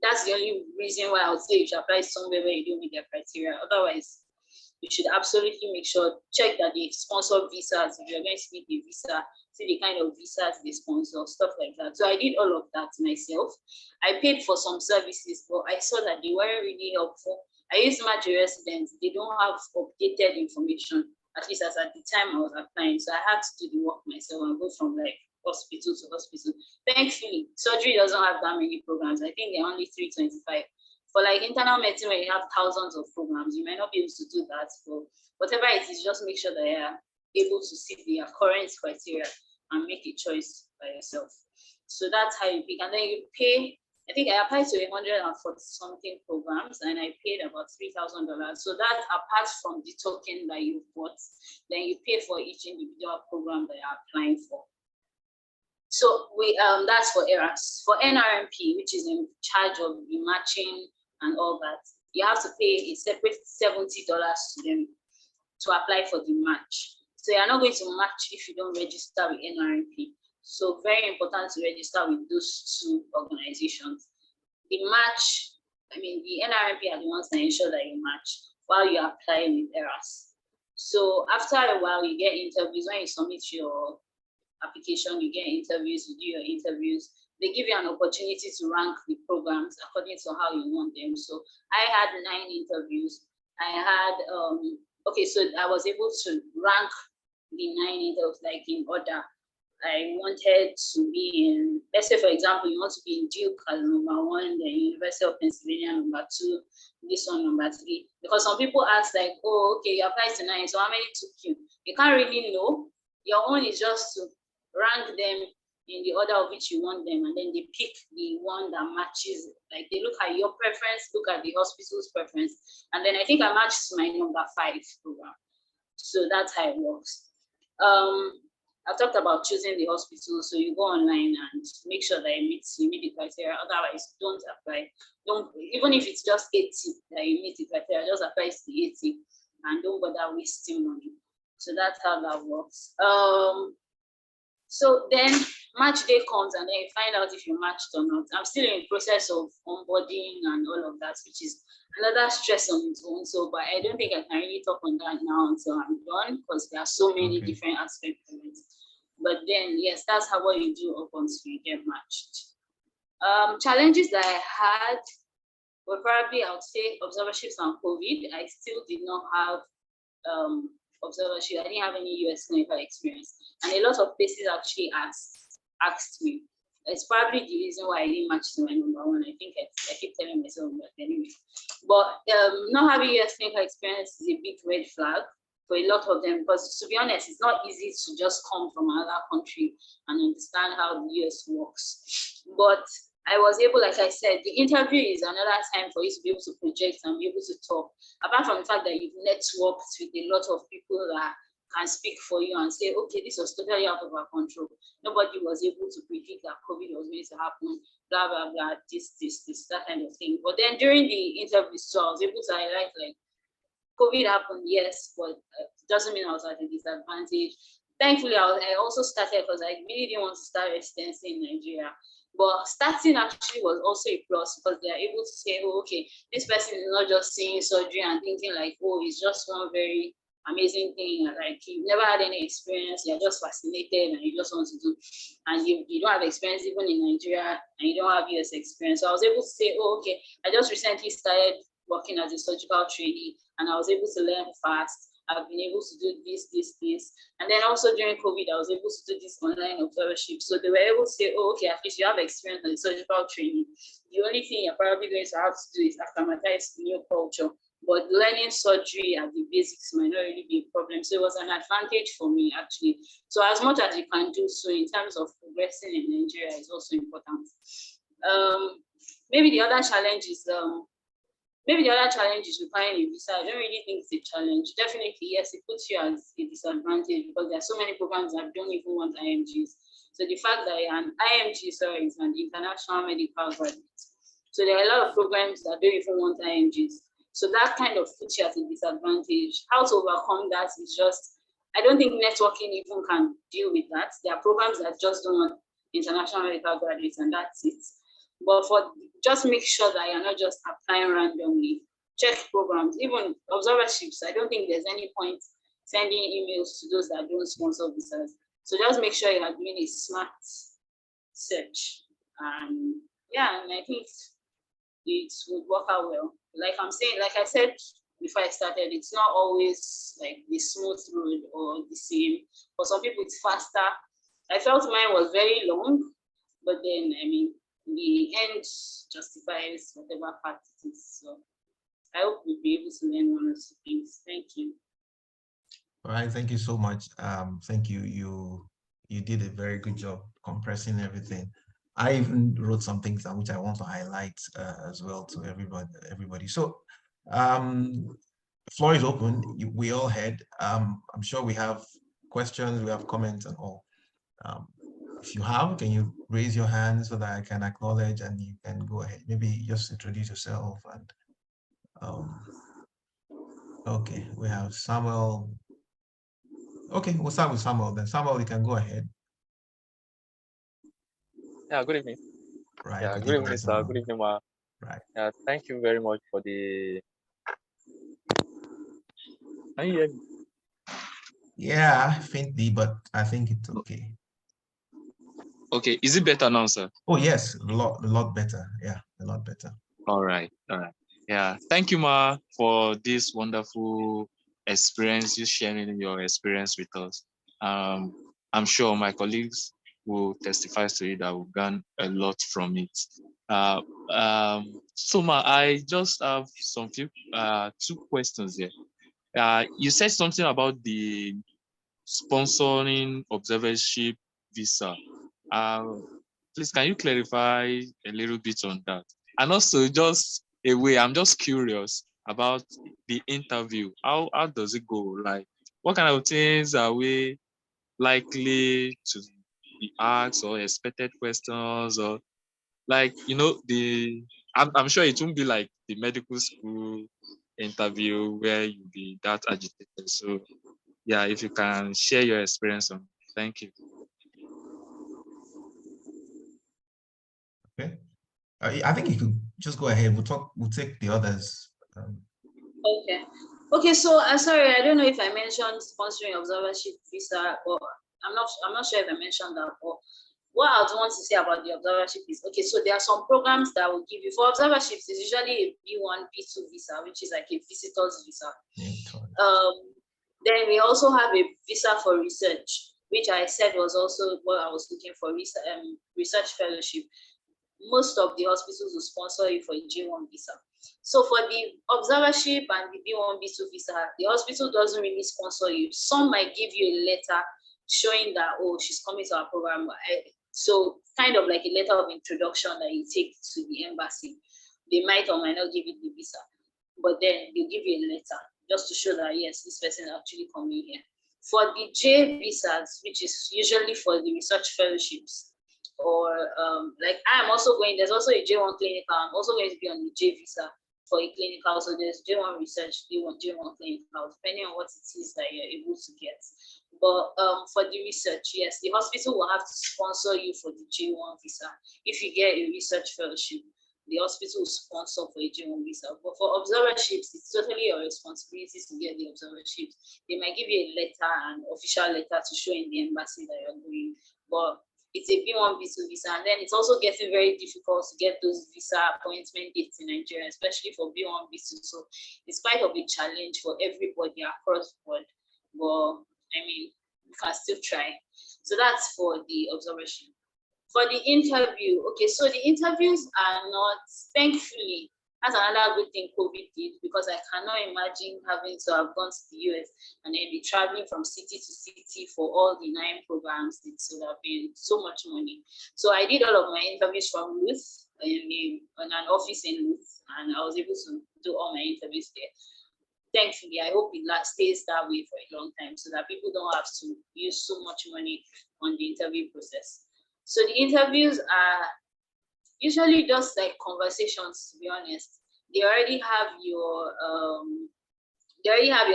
Speaker 4: That's the only reason why I would say you should apply somewhere where you don't meet their criteria. Otherwise, you should absolutely make sure, check that they sponsor visas. If you're going to need a visa, see the kind of visas they sponsor, stuff like that. So I did all of that myself. I paid for some services, but I saw that they weren't really helpful. I used Match Residents. They don't have updated information, at least as at the time I was applying. So I had to do the work myself and go from like hospital to hospital. Thankfully, surgery doesn't have that many programs. I think they're only 325. For like internal medicine, where you have thousands of programs, you might not be able to do that. But whatever it is, just make sure that you're able to see the current criteria and make a choice by yourself. So that's how you pick. And then you pay, I think I applied to 140 something programs, and I paid about $3,000. So that's apart from the token that you bought, then you pay for each individual program that you're applying for. So that's for ERAS. For NRMP, which is in charge of the matching and all that, you have to pay a separate $70 to them to apply for the match. So you're not going to match if you don't register with NRMP. So very important to register with those two organizations. The match, I mean, the NRMP are the ones that ensure that you match while you're applying with ERAS. So after a while, you get interviews. When you submit your application, you get interviews, you do your interviews. They give you an opportunity to rank the programs according to how you want them. So I had 9 interviews. I had, okay, so I was able to rank the 9 interviews like in order. I wanted to be in, let's say for example, you want to be in Duke as #1, then University of Pennsylvania #2, this one #3. Because some people ask like, oh, okay, you applied to 9, so how many took you? You can't really know. Your own is just to rank them in the order of which you want them, and then they pick the one that matches. Like they look at your preference, look at the hospital's preference, and then I think I matched my #5 program. So that's how it works. I talked about choosing the hospital, so you go online and make sure that you meet the criteria. Otherwise, don't apply. Don't, even if it's just 80 that you meet the criteria, just apply to the 80 and don't bother wasting money. So that's how that works. So then match day comes and then you find out if you matched or not. I'm still in the process of onboarding and all of that, which is another stress on its own. So, but I don't think I can really talk on that now until I'm done because there are so many different aspects of it. But then, yes, that's how what you do up until you get matched. Challenges that I had were probably, I would say, observerships on COVID. I still did not have observership. I didn't have any US clinical experience. And a lot of places actually asked me. It's probably the reason why I didn't match to my #1. I think I keep telling myself that anyway. But not having US clinical experience is a big red flag for a lot of them, because to be honest, it's not easy to just come from another country and understand how the US works. But I was able, like I said, the interview is another time for you to be able to project and be able to talk. Apart from the fact that you've networked with a lot of people that can speak for you and say, okay, this was totally out of our control. Nobody was able to predict that COVID was going to happen, blah, blah, blah, this, that kind of thing. But then during the interview, so I was able to highlight like, COVID happened, yes, but it doesn't mean I was at a disadvantage. Thankfully, I also started because I really didn't want to start residency in Nigeria. But starting actually was also a plus because they are able to say, oh, okay, this person is not just seeing surgery and thinking like, oh, it's just one very amazing thing. Like you've never had any experience, you're just fascinated and you just want to do, and you don't have experience even in Nigeria and you don't have US experience. So I was able to say, oh, okay, I just recently started working as a surgical trainee and I was able to learn fast. I've been able to do this. And then also during COVID, I was able to do this online observership. So they were able to say, oh, okay, at least you have experience as a surgical training. The only thing you're probably going to have to do is acclimatize to new culture. But learning surgery at the basics might not really be a problem. So it was an advantage for me, actually. So as much as you can do so in terms of progressing in Nigeria is also important. Maybe the other challenge is requiring a visa. I don't really think it's a challenge. Definitely, yes, it puts you at a disadvantage because there are so many programs that don't even want IMGs. So the fact that an IMG, sorry, is an international medical graduate. So there are a lot of programs that don't even want IMGs. So that kind of puts you at a disadvantage. How to overcome that is just, I don't think networking even can deal with that. There are programs that just don't want international medical graduates and that's it. But for just make sure that you're not just applying randomly. Check programs, even observerships. I don't think there's any point sending emails to those that don't sponsor visas. So just make sure you are doing a smart search. And yeah, and I think it would work out well. Like I said before I started, it's not always like the smooth road or the same. For some people, it's faster. I felt mine was very long, but then, I mean, the end justifies whatever part it is. So I hope we'll be able to learn one or two things. Thank you.
Speaker 1: All right, thank you so much. Thank you. You did a very good job compressing everything. I even wrote some things down which I want to highlight as well to everybody. So the floor is open. We all heard. I'm sure we have questions, we have comments and all. If you have, can you raise your hand so that I can acknowledge and you can go ahead? Maybe just introduce yourself and okay, we have Samuel. Okay, we'll start with Samuel then. Samuel, you can go ahead.
Speaker 6: Yeah, good evening.
Speaker 1: Right.
Speaker 6: Yeah, good evening, sir. Good evening, Ma.
Speaker 1: Right.
Speaker 6: Yeah, thank you very much for the. Can you hear me?
Speaker 1: Yeah, faintly, but I think it's okay.
Speaker 3: Okay, is it better now, sir?
Speaker 1: Oh yes, a lot better. Yeah, a lot better.
Speaker 3: All right. Yeah, thank you, Ma, for this wonderful experience, you sharing your experience with us. I'm sure my colleagues will testify to it that we've done a lot from it. So Ma, I just have two questions here. You said something about the sponsoring observership visa. Please, can you clarify a little bit on that? And also, I'm just curious about the interview. How does it go? Like, what kind of things are we likely to be asked, or expected questions, or like, I'm sure it won't be like the medical school interview where you'll be that agitated. So yeah, if you can share your experience on. Thank you.
Speaker 1: Okay. I think you could just go ahead. We'll take the others.
Speaker 4: Okay, so I'm sorry, I don't know if I mentioned sponsoring observership visa, or I'm not sure if I mentioned that. But what I want to say about the observership is, okay, so there are some programs that will give you for observerships. It's usually a B1, B2 visa, which is like a visitor's visa. Then we also have a visa for research, which I said was also what I was looking for, research fellowship. Most of the hospitals will sponsor you for a J1 visa. So for the observership and the B1, B2 visa, the hospital doesn't really sponsor you. Some might give you a letter showing that, oh, she's coming to our program. So kind of like a letter of introduction that you take to the embassy. They might or might not give you the visa, but then they'll give you a letter just to show that, yes, this person is actually coming here. For the J visas, which is usually for the research fellowships, or like I'm also going, there's also a J1 clinical, I'm also going to be on the J visa for a clinical. So there's J1 research, J1 clinical, depending on what it is that you're able to get. But for the research, yes, the hospital will have to sponsor you for the J1 visa. If you get a research fellowship, the hospital will sponsor for a J1 visa. But for observerships, it's totally your responsibility to get the observerships. They might give you a letter, an official letter to show in the embassy that you're going. But it's a B1, B2 visa, and then it's also getting very difficult to get those visa appointment dates in Nigeria, especially for B1, B2. So it's quite of a challenge for everybody across the board. But I mean, we can still try. So that's for the observation. For the interview, okay, so the interviews are not, thankfully, that's another good thing COVID did, because I cannot imagine having to have gone to the US and then be traveling from city to city for all the 9 programs. It would have been so much money. So I did all of my interviews from Ruth in an office in Ruth, and I was able to do all my interviews there. Thankfully, I hope it stays that way for a long time so that people don't have to use so much money on the interview process. So the interviews are usually just like conversations, to be honest. They already have your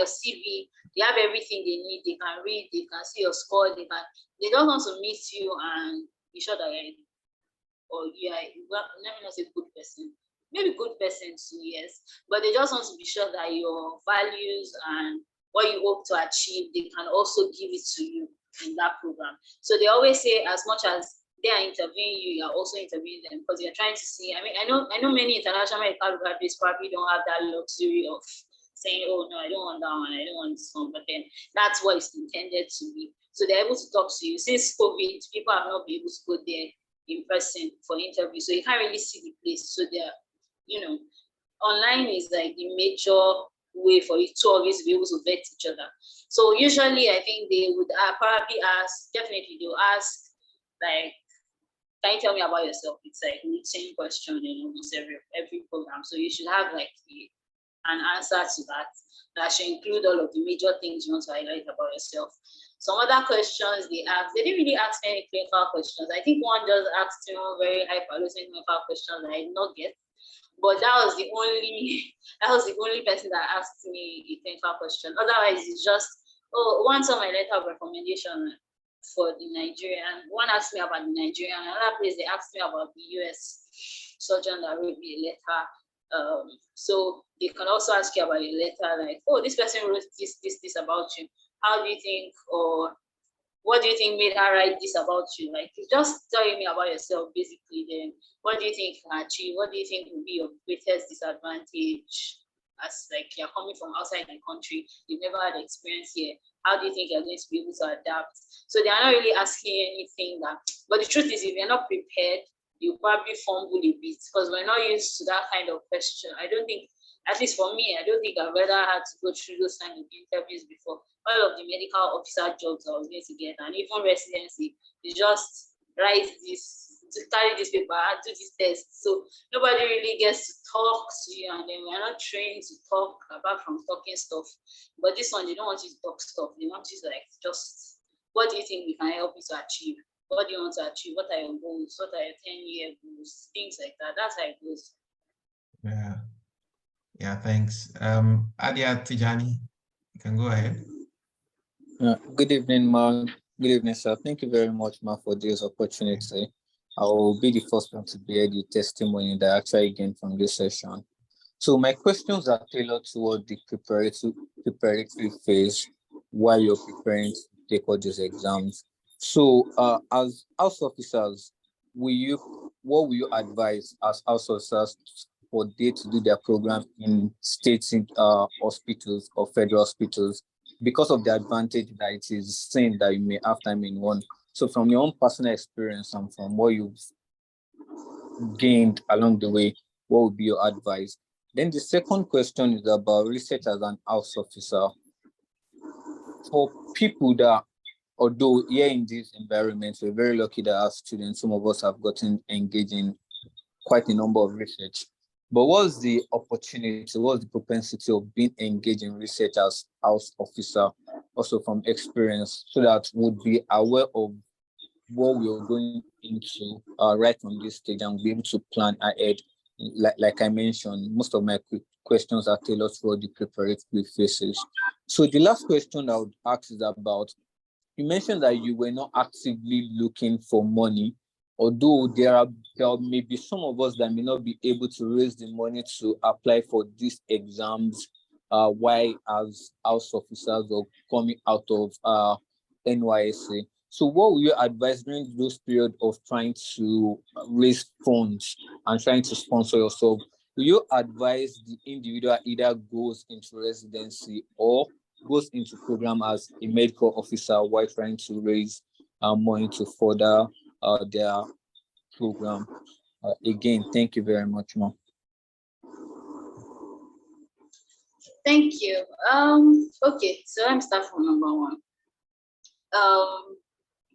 Speaker 4: CV, they have everything they need, they can read, they can see your score, they don't want to meet you and be sure that let me not say good person, maybe good person too, yes, but they just want to be sure that your values and what you hope to achieve, they can also give it to you in that program. So they always say, as much as they are interviewing you, you're also interviewing them, because you're trying to see. I mean, I know many international medical graduates probably don't have that luxury of saying, oh no, I don't want that one, I don't want this one, but then that's what it's intended to be. So they're able to talk to you. Since COVID, people have not been able to go there in person for interview, so you can't really see the place. So they're, online is like the major way for you to always be able to vet each other. So usually I think they would probably ask, definitely they'll ask, like, can you tell me about yourself? It's like routine question in almost every program. So you should have like an answer to that should include all of the major things you want to highlight about yourself. Some other questions they asked, they didn't really ask any clinical questions. I think one just asked very high-valuing clinical questions that I did not get. But that was the only person that asked me a clinical question. Otherwise, it's just, one on my letter of recommendation for the Nigerian. One asked me about the Nigerian. Another place they asked me about the US surgeon that wrote me a letter. So they can also ask you about your letter, like, oh, this person wrote this about you. How do you think, or what do you think made her write this about you? Like, just telling me about yourself, basically. Then, what do you think you can achieve? What do you think will be your greatest disadvantage? as like you're coming from outside the country, you've never had experience here. How do you think you're going to be able to adapt? So they are not really asking anything that, but the truth is, if you're not prepared, you probably fumble a bit because we're not used to that kind of question. I don't think, at least for me, I don't think I've ever had to go through those kind of interviews before. All of the medical officer jobs I was going to get, and even residency, you just write this, to carry this paper and do this test. So nobody really gets to talk to you, and then we're not trained to talk apart from talking stuff. But this one, they don't want you to talk stuff. They want you to like just, what do you think we can help you to achieve? What do you want to achieve? What are your goals? What are your 10-year goals? Things like that. That's how it goes.
Speaker 1: Yeah. Yeah, thanks. Adia Tijani, you can go ahead.
Speaker 7: Good evening, Ma. Good evening, sir. Thank you very much, Ma, for this opportunity. I will be the first one to bear the testimony that I actually gained from this session. So my questions are tailored toward the preparatory phase while you're preparing to take all these exams. So as house officers, what will you advise as house officers for they to do their program in state hospitals or federal hospitals because of the advantage that it is saying that you may have time in one? So from your own personal experience and from what you've gained along the way, what would be your advice? Then the second question is about research as an house officer. For people that, although here in this environment, we're very lucky that our students, some of us have gotten engaged in quite a number of research. But what's the opportunity, what's the propensity of being engaged in research as house officer, also from experience, so that we'd be aware of what we are going into right from this stage and be able to plan ahead. Like I mentioned, most of my questions are tailored for the preparatory phases. So the last question I would ask is about, you mentioned that you were not actively looking for money, although there may be some of us that may not be able to raise the money to apply for these exams while as house officers or coming out of NYSA. So what will you advise during those periods of trying to raise funds and trying to sponsor yourself? Will you advise the individual either goes into residency or goes into program as a medical officer while trying to raise money to further their program? Again, thank you very much, ma'am.
Speaker 4: Thank you. Okay, so let me start from number one.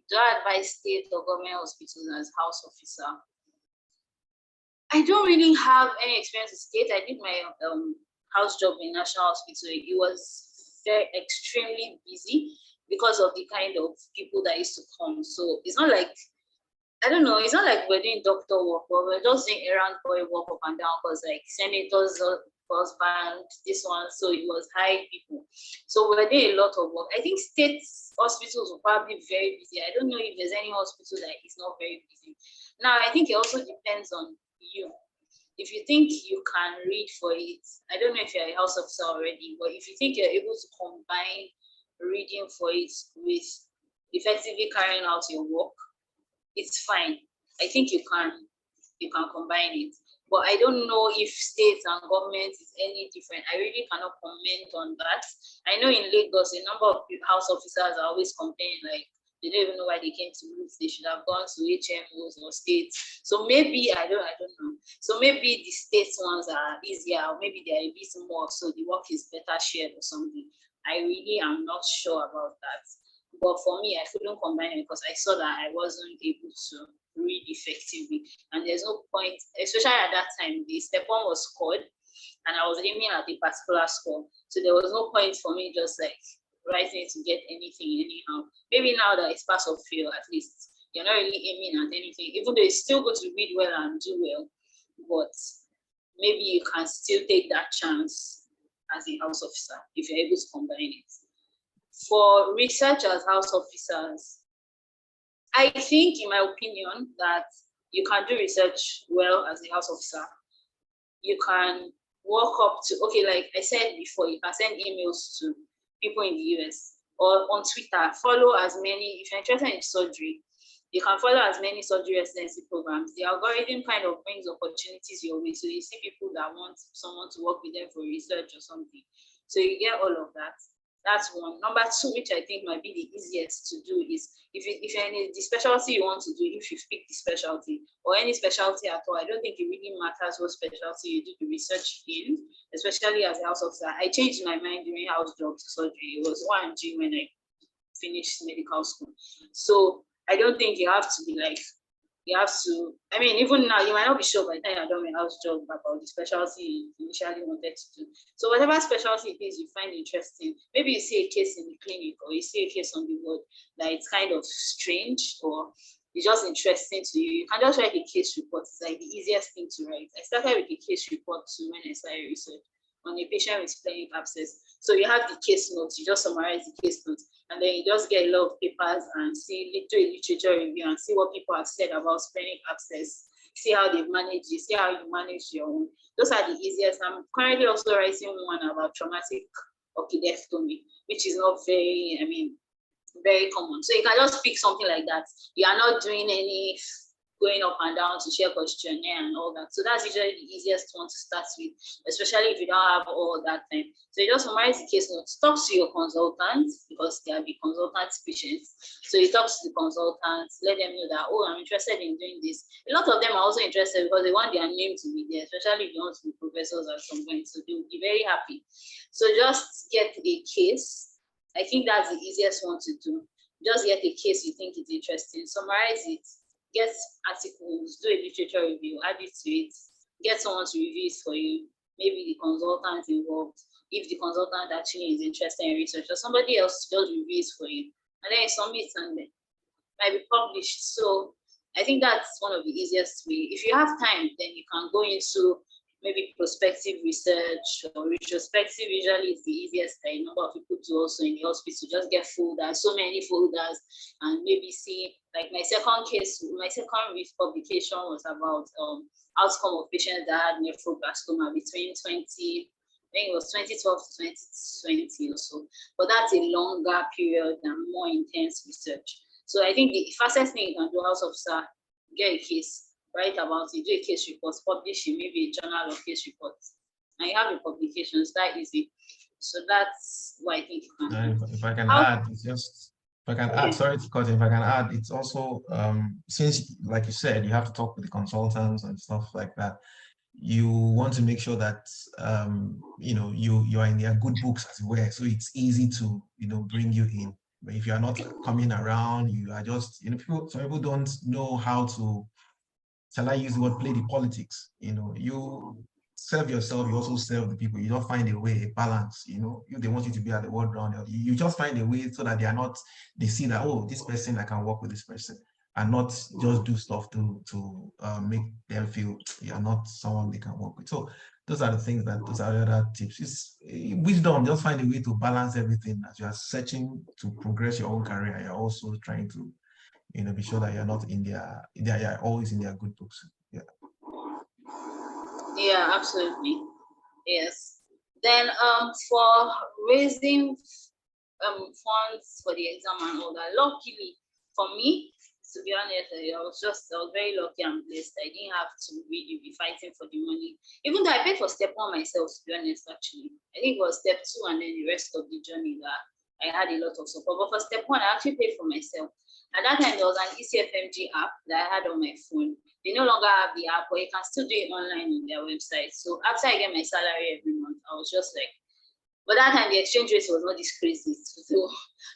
Speaker 4: Do I advise state or government hospitals as house officer? I don't really have any experience with state. I did my house job in National Hospital. It was very extremely busy because of the kind of people that used to come. So it's not like, I don't know, it's not like we're doing doctor work, but we're just doing errand boy work up and down because like senators, husband, this one, so it was high people. So we're doing a lot of work. I think state hospitals were probably very busy. I don't know if there's any hospital that is not very busy. Now, I think it also depends on you. If you think you can read for it, I don't know if you're a house officer already, but if you think you're able to combine reading for it with effectively carrying out your work, it's fine. I think you can combine it. But I don't know if states and government is any different. I really cannot comment on that. I know in Lagos, a number of house officers are always complaining, like, they don't even know why they came to roots. They should have gone to HMOs or states. So maybe, I don't know. So maybe the states ones are easier, or maybe they are a bit more, so the work is better shared or something. I really am not sure about that. But for me, I couldn't combine it because I saw that I wasn't able to read effectively. And there's no point, especially at that time, the step one was scored and I was aiming at a particular score. So there was no point for me just like writing to get anything anyhow. Maybe now that it's pass or fail, at least you're not really aiming at anything, even though it's still good to read well and do well, but maybe you can still take that chance as a house officer if you're able to combine it. For research as house officers, I think, in my opinion, that you can do research well as a house officer. You can walk up to, okay, like I said before, you can send emails to people in the US or on Twitter, follow as many, if you're interested in surgery, You can follow as many surgery residency programs. The algorithm kind of brings opportunities your way. So you see people that want someone to work with them for research or something. So you get all of that. That's one. Number two, which I think might be the easiest to do, is if you're in the specialty you want to do, if you pick the specialty or any specialty at all, I don't think it really matters what specialty you do the research in, especially as a house officer. I changed my mind during house job to surgery. It was 1G when I finished medical school. So I don't think you have to be like, you have to, I mean, even now, you might not be sure by the time you're done with house job about the specialty you initially wanted to do. So whatever specialty it is you find interesting, maybe you see a case in the clinic or you see a case on the ward that it's kind of strange or it's just interesting to you, you can just write a case report. It's like the easiest thing to write. I started with a case report too when I started research on a patient with splenic abscess. So you have the case notes, you just summarize the case notes, and then you just get a lot of papers and do a literature review and see what people have said about splenic abscess, see how they've managed it, see how you manage your own. Those are the easiest. I'm currently also writing one about traumatic orchidectomy, which is not very, very common. So you can just pick something like that. You are not doing any going up and down to share questionnaire and all that. So that's usually the easiest one to start with, especially if you don't have all that time. So you just summarize the case notes, talk to your consultant because there will be consultant patients. So you talk to the consultants, let them know that, oh, I'm interested in doing this. A lot of them are also interested because they want their name to be there, especially if you want to be professors at some point. So they'll be very happy. So just get a case. I think that's the easiest one to do. Just get a case you think is interesting, summarize it, get articles, do a literature review, add it to it, get someone to review it for you, maybe the consultant involved, if the consultant actually is interested in research, or somebody else just review it for you, and then you submit and then might be published. So I think that's one of the easiest way. If you have time, then you can go into maybe prospective research or retrospective. Usually it's the easiest a number of people do also in the hospital, just get folders, so many folders, and maybe see, like my second publication was about outcome of patients that had nephroblastoma between 20, I think it was 2012 to 2020 or so, but that's a longer period and more intense research. So I think the fastest thing you can do, house officer, get a case, write about it, do a case report, publish it, maybe a journal of case reports, and you have a publication. It's that easy. So that's what I think you can do.
Speaker 1: If I can add, it's just, if I can add, sorry to cut in, if I can add, it's also, since, like you said, you have to talk with the consultants and stuff like that, you want to make sure that, you are in their good books as well. So it's easy to, bring you in. But if you are not coming around, you are just, some people don't know how to, shall I use the word, play the politics. You serve yourself, you also serve the people. You don't find a way, a balance, they want you to be at the world round. You just find a way so that they see that, oh, this person, I can work with this person, and not just do stuff to make them feel you're not someone they can work with. So those are the other tips. It's wisdom, just find a way to balance everything as you are searching to progress your own career. You're also trying to, be sure that you're not you're always in their good books. Yeah.
Speaker 4: Yeah, absolutely. Yes. Then for raising funds for the exam and all that, luckily for me, to be honest, I was very lucky and blessed. I didn't have to really be fighting for the money. Even though I paid for step 1 myself, to be honest, actually. I think it was step 2 and then the rest of the journey that I had a lot of support. But for step 1, I actually paid for myself. At that time, there was an ECFMG app that I had on my phone. They no longer have the app, but you can still do it online on their website. So after I get my salary every month, I was just like, but that time the exchange rate was not this crazy.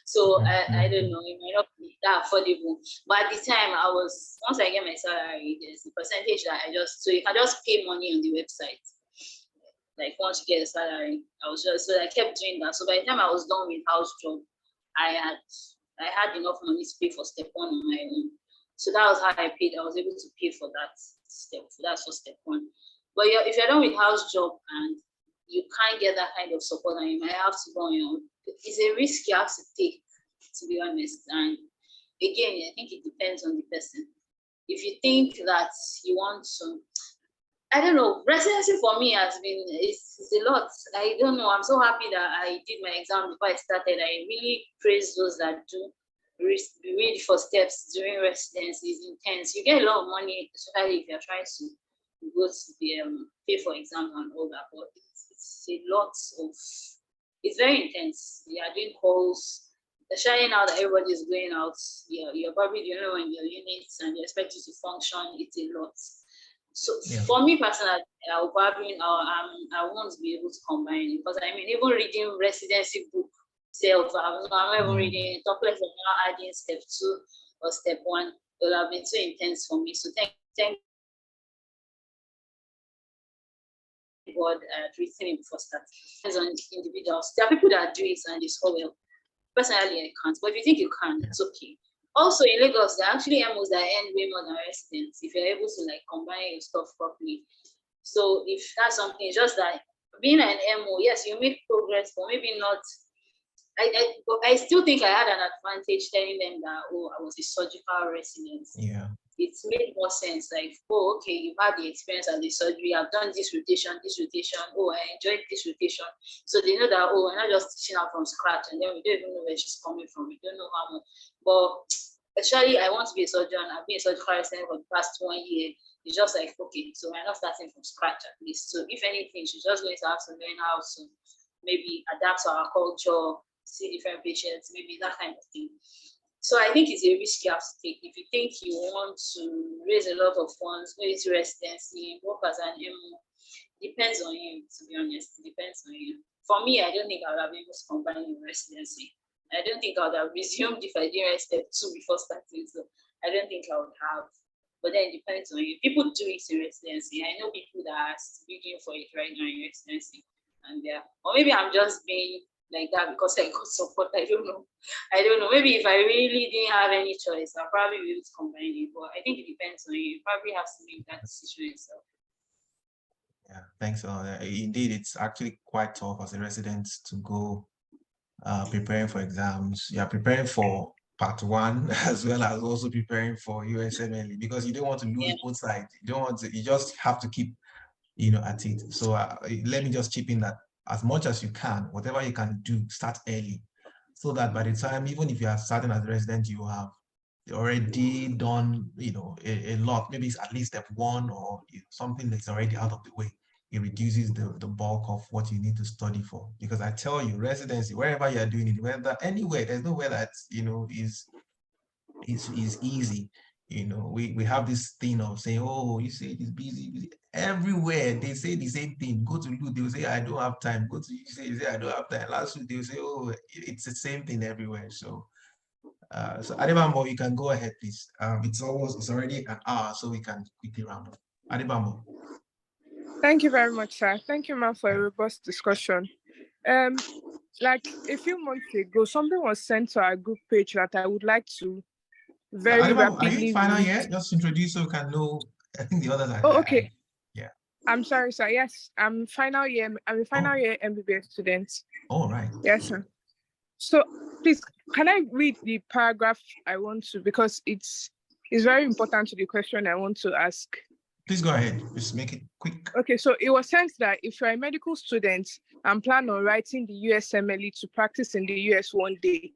Speaker 4: So I don't know, it might not be that affordable. But at the time, once I get my salary, there's a percentage that so you can just pay money on the website. Like once you get a salary, so I kept doing that. So by the time I was done with house job, I had enough money to pay for step 1 on my own. So that was how I paid. I was able to pay for that step. That's for step 1. But if you're done with house job and you can't get that kind of support and you might have to go on your own, it's a risk you have to take, to be honest. And again, I think it depends on the person. If you think that you want to, I don't know, residency for me has been, it's a lot. I don't know, I'm so happy that I did my exam before I started. I really praise those that do read for steps during residency is intense. You get a lot of money, especially if you're trying to go to the pay for exams and all that, but it's a lot of, it's very intense. You are doing calls, especially now that everybody is going out. You're probably in your units and they expect you to function. It's a lot. So for me personally, I won't be able to combine it, because I mean, even reading residency book itself, I'm not even reading talk less of now adding step 2 or step 1. It would have been too intense for me. So thank God at written it before starting. Depends on individuals. There are people that do it and they score well. Personally, I can't. But if you think you can, it's okay. Also in Lagos, there are actually MOs that earn way more than residents if you're able to like combine your stuff properly. So if that's something, it's just that being an MO, yes, you make progress, but maybe not. I still think I had an advantage telling them that, oh, I was a surgical resident.
Speaker 1: Yeah.
Speaker 4: It made more sense. Like, oh, okay, you've had the experience as a surgery. I've done this rotation. Oh, I enjoyed this rotation. So they know that, oh, we're not just teaching her from scratch, and then we don't even know where she's coming from. We don't know how much. But actually, I want to be a surgeon. I've been a surgical resident for the past 1 year. It's just like, okay, so we're not starting from scratch at least. So if anything, she's just going to have to learn how to maybe adapt to our culture, see different patients, maybe that kind of thing. So I think it's a risk you have to take. If you think you want to raise a lot of funds, go into residency, work as an MO, depends on you, to be honest. It depends on you. For me, I don't think I would have been able to combine in residency. I don't think I would have resumed if I didn't step 2 before starting. So I don't think I would have. But then it depends on you. People do it in residency. I know people that are speaking for it right now in residency. And or maybe I'm just being like that because I got support. I don't know. Maybe if I really didn't have any choice, I'll probably be able to combine it. But I think it depends on you. You probably have to make that decision yourself.
Speaker 1: Yeah, thanks. Indeed, it's actually quite tough as a resident to go preparing for exams. You are preparing for part 1 as well as also preparing for USMLE, because you don't want to lose both sides. You don't want to. You just have to keep, at it. So let me just chip in that as much as you can, whatever you can do, start early, so that by the time, even if you are starting as a resident, you have already done, a lot. Maybe it's at least step 1 or something that's already out of the way. It reduces the bulk of what you need to study for. Because I tell you, residency, wherever you are doing it, whether anywhere, there's nowhere that is easy. We have this thing of saying, oh, you say it is busy. Everywhere they say the same thing. Go to Lu, they'll say I don't have time. Go to you say I don't have time. Last week they'll say, oh, it's the same thing everywhere. So Adebambo, you can go ahead, please. It's already an hour, so we can quickly round up. Adebambo.
Speaker 8: Thank you very much, sir. Thank you, ma'am, for a robust discussion. Like a few months ago, something was sent to our group page that I would like to very
Speaker 1: Adebambo,
Speaker 8: rapidly
Speaker 1: are you in final
Speaker 8: read.
Speaker 1: yet? Just introduce so we can know. I think the others are.
Speaker 8: Oh, okay.
Speaker 1: Yeah.
Speaker 8: I'm sorry, sir. Yes, I'm a final year MBBS student.
Speaker 1: All right.
Speaker 8: Yes, sir. So please, can I read the paragraph I want to, because it's very important to the question I want to ask.
Speaker 1: Please go ahead. Just make it quick.
Speaker 8: Okay, so it was sent that if you're a medical student and plan on writing the USMLE to practice in the US one day,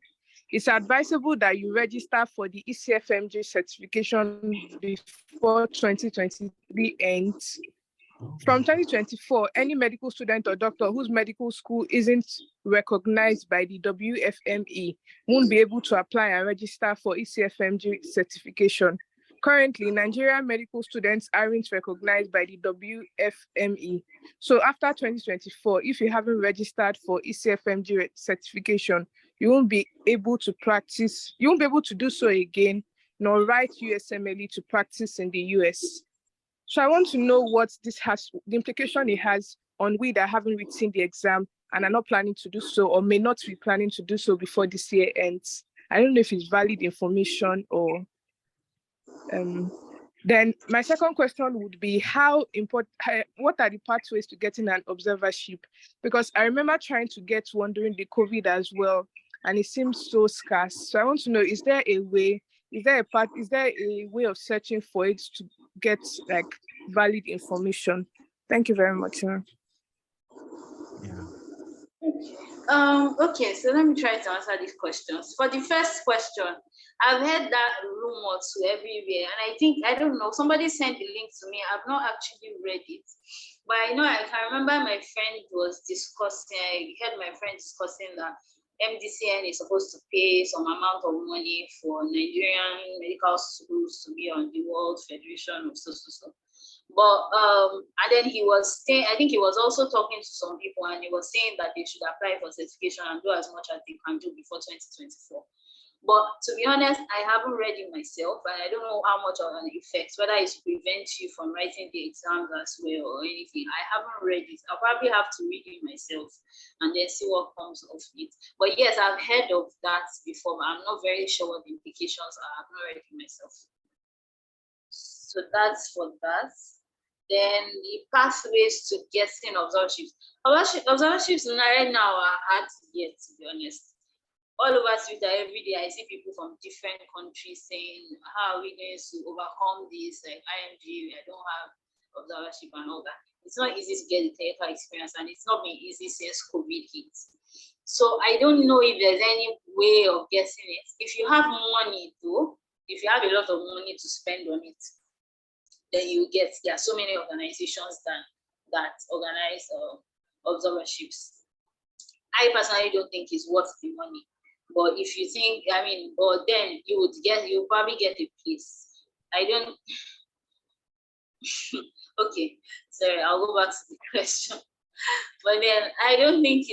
Speaker 8: it's advisable that you register for the ECFMG certification before 2023 ends. From 2024, any medical student or doctor whose medical school isn't recognized by the WFME won't be able to apply and register for ECFMG certification. Currently, Nigerian medical students aren't recognized by the WFME. So after 2024, if you haven't registered for ECFMG certification, you won't be able to practice, you won't be able to do so again, nor write USMLE to practice in the US. So I want to know what this has, the implication it has on we that haven't written the exam and are not planning to do so, or may not be planning to do so before this year ends. I don't know if it's valid information or. Then my second question would be what are the pathways to getting an observership? Because I remember trying to get one during the COVID as well, and it seems so scarce. So I want to know, is there a way of searching for it to get like valid information? Thank you very much, sir.
Speaker 1: Yeah.
Speaker 4: Okay, so let me try to answer these questions. For the first question, I've heard that rumor to everywhere, and I think, I don't know, somebody sent the link to me. I've not actually read it, but I know I can remember my friend was discussing, I heard my friend discussing that MDCN is supposed to pay some amount of money for Nigerian medical schools to be on the World Federation of so. But and then he was saying, I think he was also talking to some people, and he was saying that they should apply for certification and do as much as they can do before 2024. But to be honest, I haven't read it myself, and I don't know how much of an effect, whether it prevents you from writing the exams as well or anything. I haven't read it. I'll probably have to read it myself and then see what comes of it. But yes, I've heard of that before, but I'm not very sure what the implications are. I've not read it myself. So that's for that. Then the pathways to getting observerships. Observerships right now are hard to get, to be honest. All over Twitter every day, I see people from different countries saying, how are we going to overcome this? Like IMG, I don't have observership and all that. It's not easy to get the technical experience, and it's not been easy since COVID hit. So I don't know if there's any way of getting it. If you have money though, if you have a lot of money to spend on it, then you get, there are so many organizations that organize observerships. I personally don't think it's worth the money. But if you think, I mean, but then you probably get a place. I don't. Okay, sorry, I'll go back to the question. But then I don't think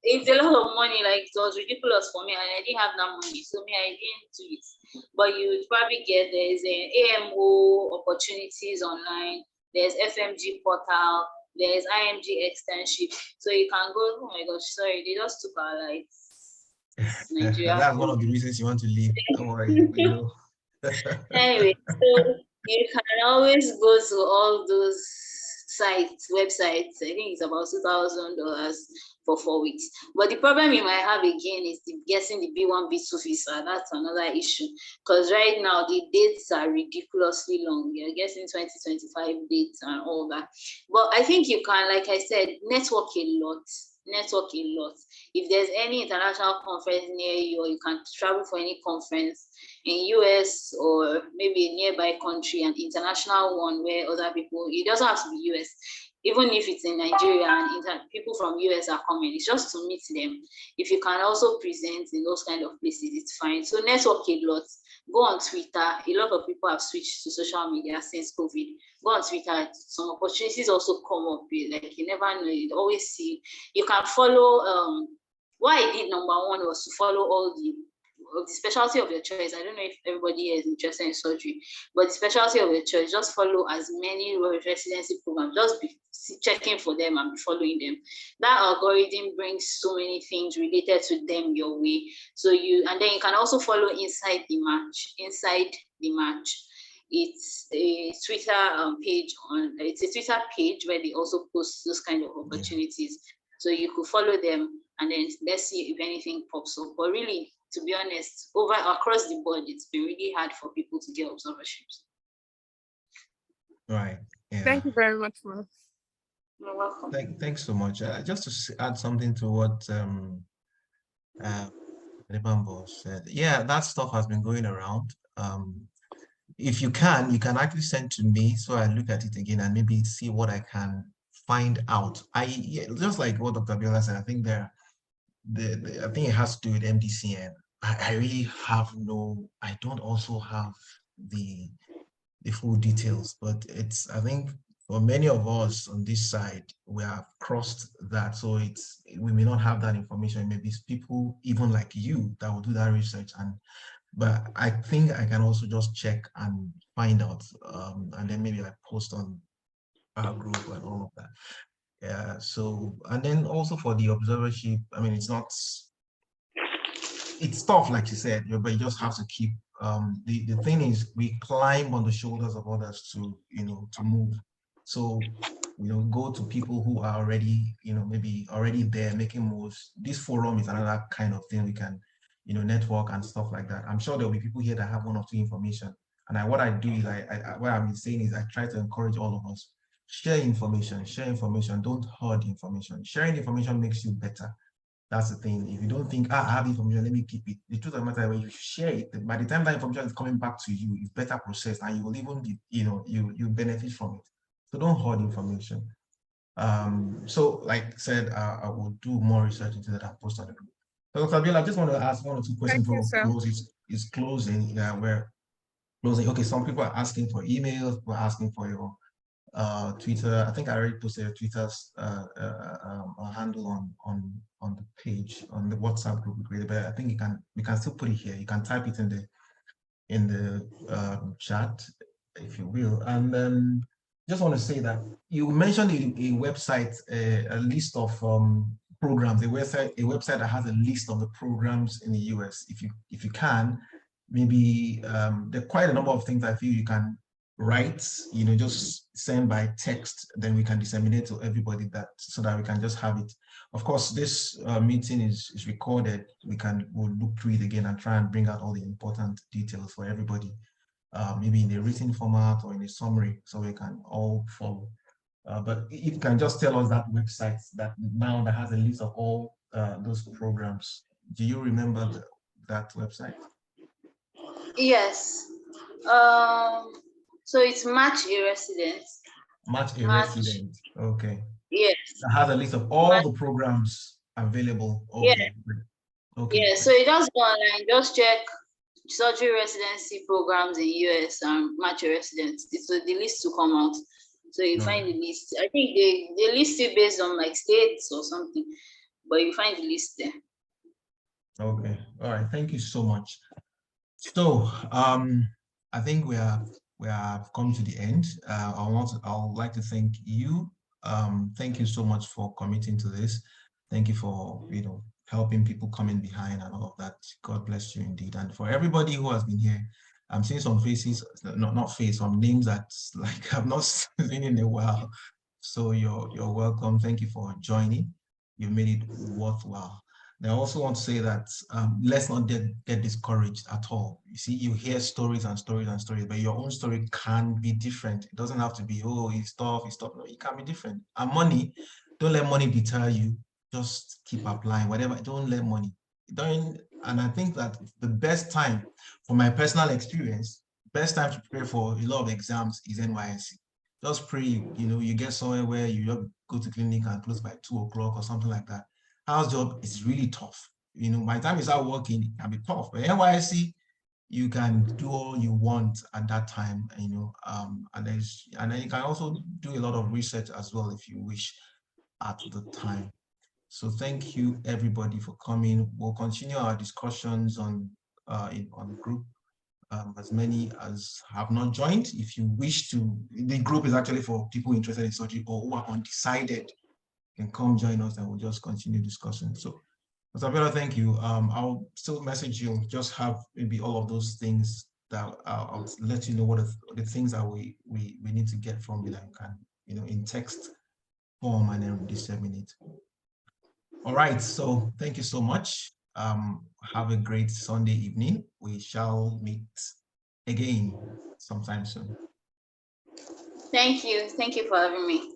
Speaker 4: it's a lot of money. Like, it was ridiculous for me, and I didn't have that money, so I didn't do it. But you would probably get, there's an AMO opportunities online. There's FMG portal. There's IMG externship. So you can go. Oh my gosh, sorry, they just took our lights. Nigeria.
Speaker 1: That's one of the reasons you want to leave. Don't worry, we know.
Speaker 4: Anyway, so you can always go to all those websites. I think it's about $2,000 for 4 weeks. But the problem you might have again is getting the B1, B2 visa. That's another issue. Because right now the dates are ridiculously long. You're getting 2025 dates and all that. But I think you can, like I said, network a lot. If there's any international conference near you, or you can travel for any conference in US or maybe a nearby country, an international one where other people, it doesn't have to be US, even if it's in Nigeria and people from US are coming, it's just to meet them. If you can also present in those kind of places, it's fine. So network a lot. Go on Twitter. A lot of people have switched to social media since COVID. Go on Twitter. Some opportunities also come up. Like, you never know. You always see. You can follow. What I did, number one, was to follow all the specialty of your choice. I don't know if everybody is interested in surgery, but the specialty of your choice, just follow as many residency programs. Just be checking for them and be following them. That algorithm brings so many things related to them your way. So and then you can also follow inside the match. It's a Twitter page it's a Twitter page where they also post those kind of opportunities. So you could follow them, and then let's see if anything pops up. But really, to be honest, across the board, it's been really hard for people to get observerships.
Speaker 1: Right. Yeah.
Speaker 8: Thank you very much, Mom.
Speaker 4: You're welcome.
Speaker 1: Thanks so much. Just to add something to what Rebambo said. Yeah, that stuff has been going around. If you can actually send to me, so I look at it again and maybe see what I can find out. Just like what Dr. Abiola said, I think I think it has to do with MDCN. I really have I don't also have the full details, but I think for many of us on this side, we have crossed that. So we may not have that information. Maybe it's people even like you that will do that research. But I think I can also just check and find out, and then maybe I post on our group and all of that. Yeah. So, and then also for the observership, I mean, it's tough, like you said, but you just have to keep. The thing is, we climb on the shoulders of others to move. So, go to people who are already, maybe already there making moves. This forum is another kind of thing we can, network and stuff like that. I'm sure there'll be people here that have one or two information. And what I do is what I've been saying is I try to encourage all of us. Share information, don't hoard information. Sharing information makes you better. That's the thing. If you don't think, I have information, let me keep it. The truth of the matter, when you share it, by the time that information is coming back to you, it's better processed, and you will even, you benefit from it. So don't hoard information. So like I said, I will do more research into that and post on the group. So Abiola, I just want to ask 1 or 2 questions
Speaker 8: Thank you,
Speaker 1: before
Speaker 8: sir.
Speaker 1: close is closing. Yeah, we're closing. Okay, some people are asking for emails, we're asking for your Twitter. I think I already posted a Twitter's handle on the page on the WhatsApp group, but I think we can still put it here. You can type it in the chat, if you will. And then just want to say that you mentioned a website, a list of programs, a website that has a list of the programs in the US. If you can, maybe there are quite a number of things I feel you can write, just send by text, then we can disseminate to everybody so that we can just have it. Of course, this meeting is recorded. We'll look through it again and try and bring out all the important details for everybody, maybe in a written format or in a summary, so we can all follow. But if you can just tell us that website that has a list of all those programs. Do you remember that website?
Speaker 4: Yes. So it's Match a Resident.
Speaker 1: Match a Resident. Okay.
Speaker 4: Yes.
Speaker 1: That has a list of all the programs available. Okay.
Speaker 4: Yeah.
Speaker 1: Okay.
Speaker 4: Yeah. So you just go online, just check surgery residency programs in US and Match a Resident. It's the list to come out. So you find the list. I think they list it based on like states or something, but you find the list there.
Speaker 1: Okay. All right. Thank you so much. So I think we have come to the end. I would like to thank you. Thank you so much for committing to this. Thank you for helping people coming behind and all of that. God bless you indeed. And for everybody who has been here, I'm seeing some faces, some names that like I've not seen in a while. So you're welcome. Thank you for joining. You made it worthwhile. I also want to say that let's not get discouraged at all. You see, you hear stories and stories and stories, but your own story can be different. It doesn't have to be, oh, it's tough. No, it can be different. And money, don't let money deter you. Just keep applying, whatever. Don't let money. And I think that the best time, for my personal experience, best time to prepare for a lot of exams is NYSC. Just pray, you get somewhere where you go to clinic and close by 2 o'clock or something like that. House job is really tough. By the time you start working, it can be tough. But NYSC, you can do all you want at that time, and then you can also do a lot of research as well if you wish at the time. So thank you everybody for coming. We'll continue our discussions on the group. As many as have not joined, if you wish to, the group is actually for people interested in surgery or who are undecided. Can come join us and we'll just continue discussing. So, Abiola, thank you. I'll still message you, just have maybe all of those things that I'll let you know what are the things that we need to get from you that you can, in text form and then disseminate. All right, so thank you so much. Have a great Sunday evening. We shall meet again sometime soon.
Speaker 4: Thank you. Thank you for having me.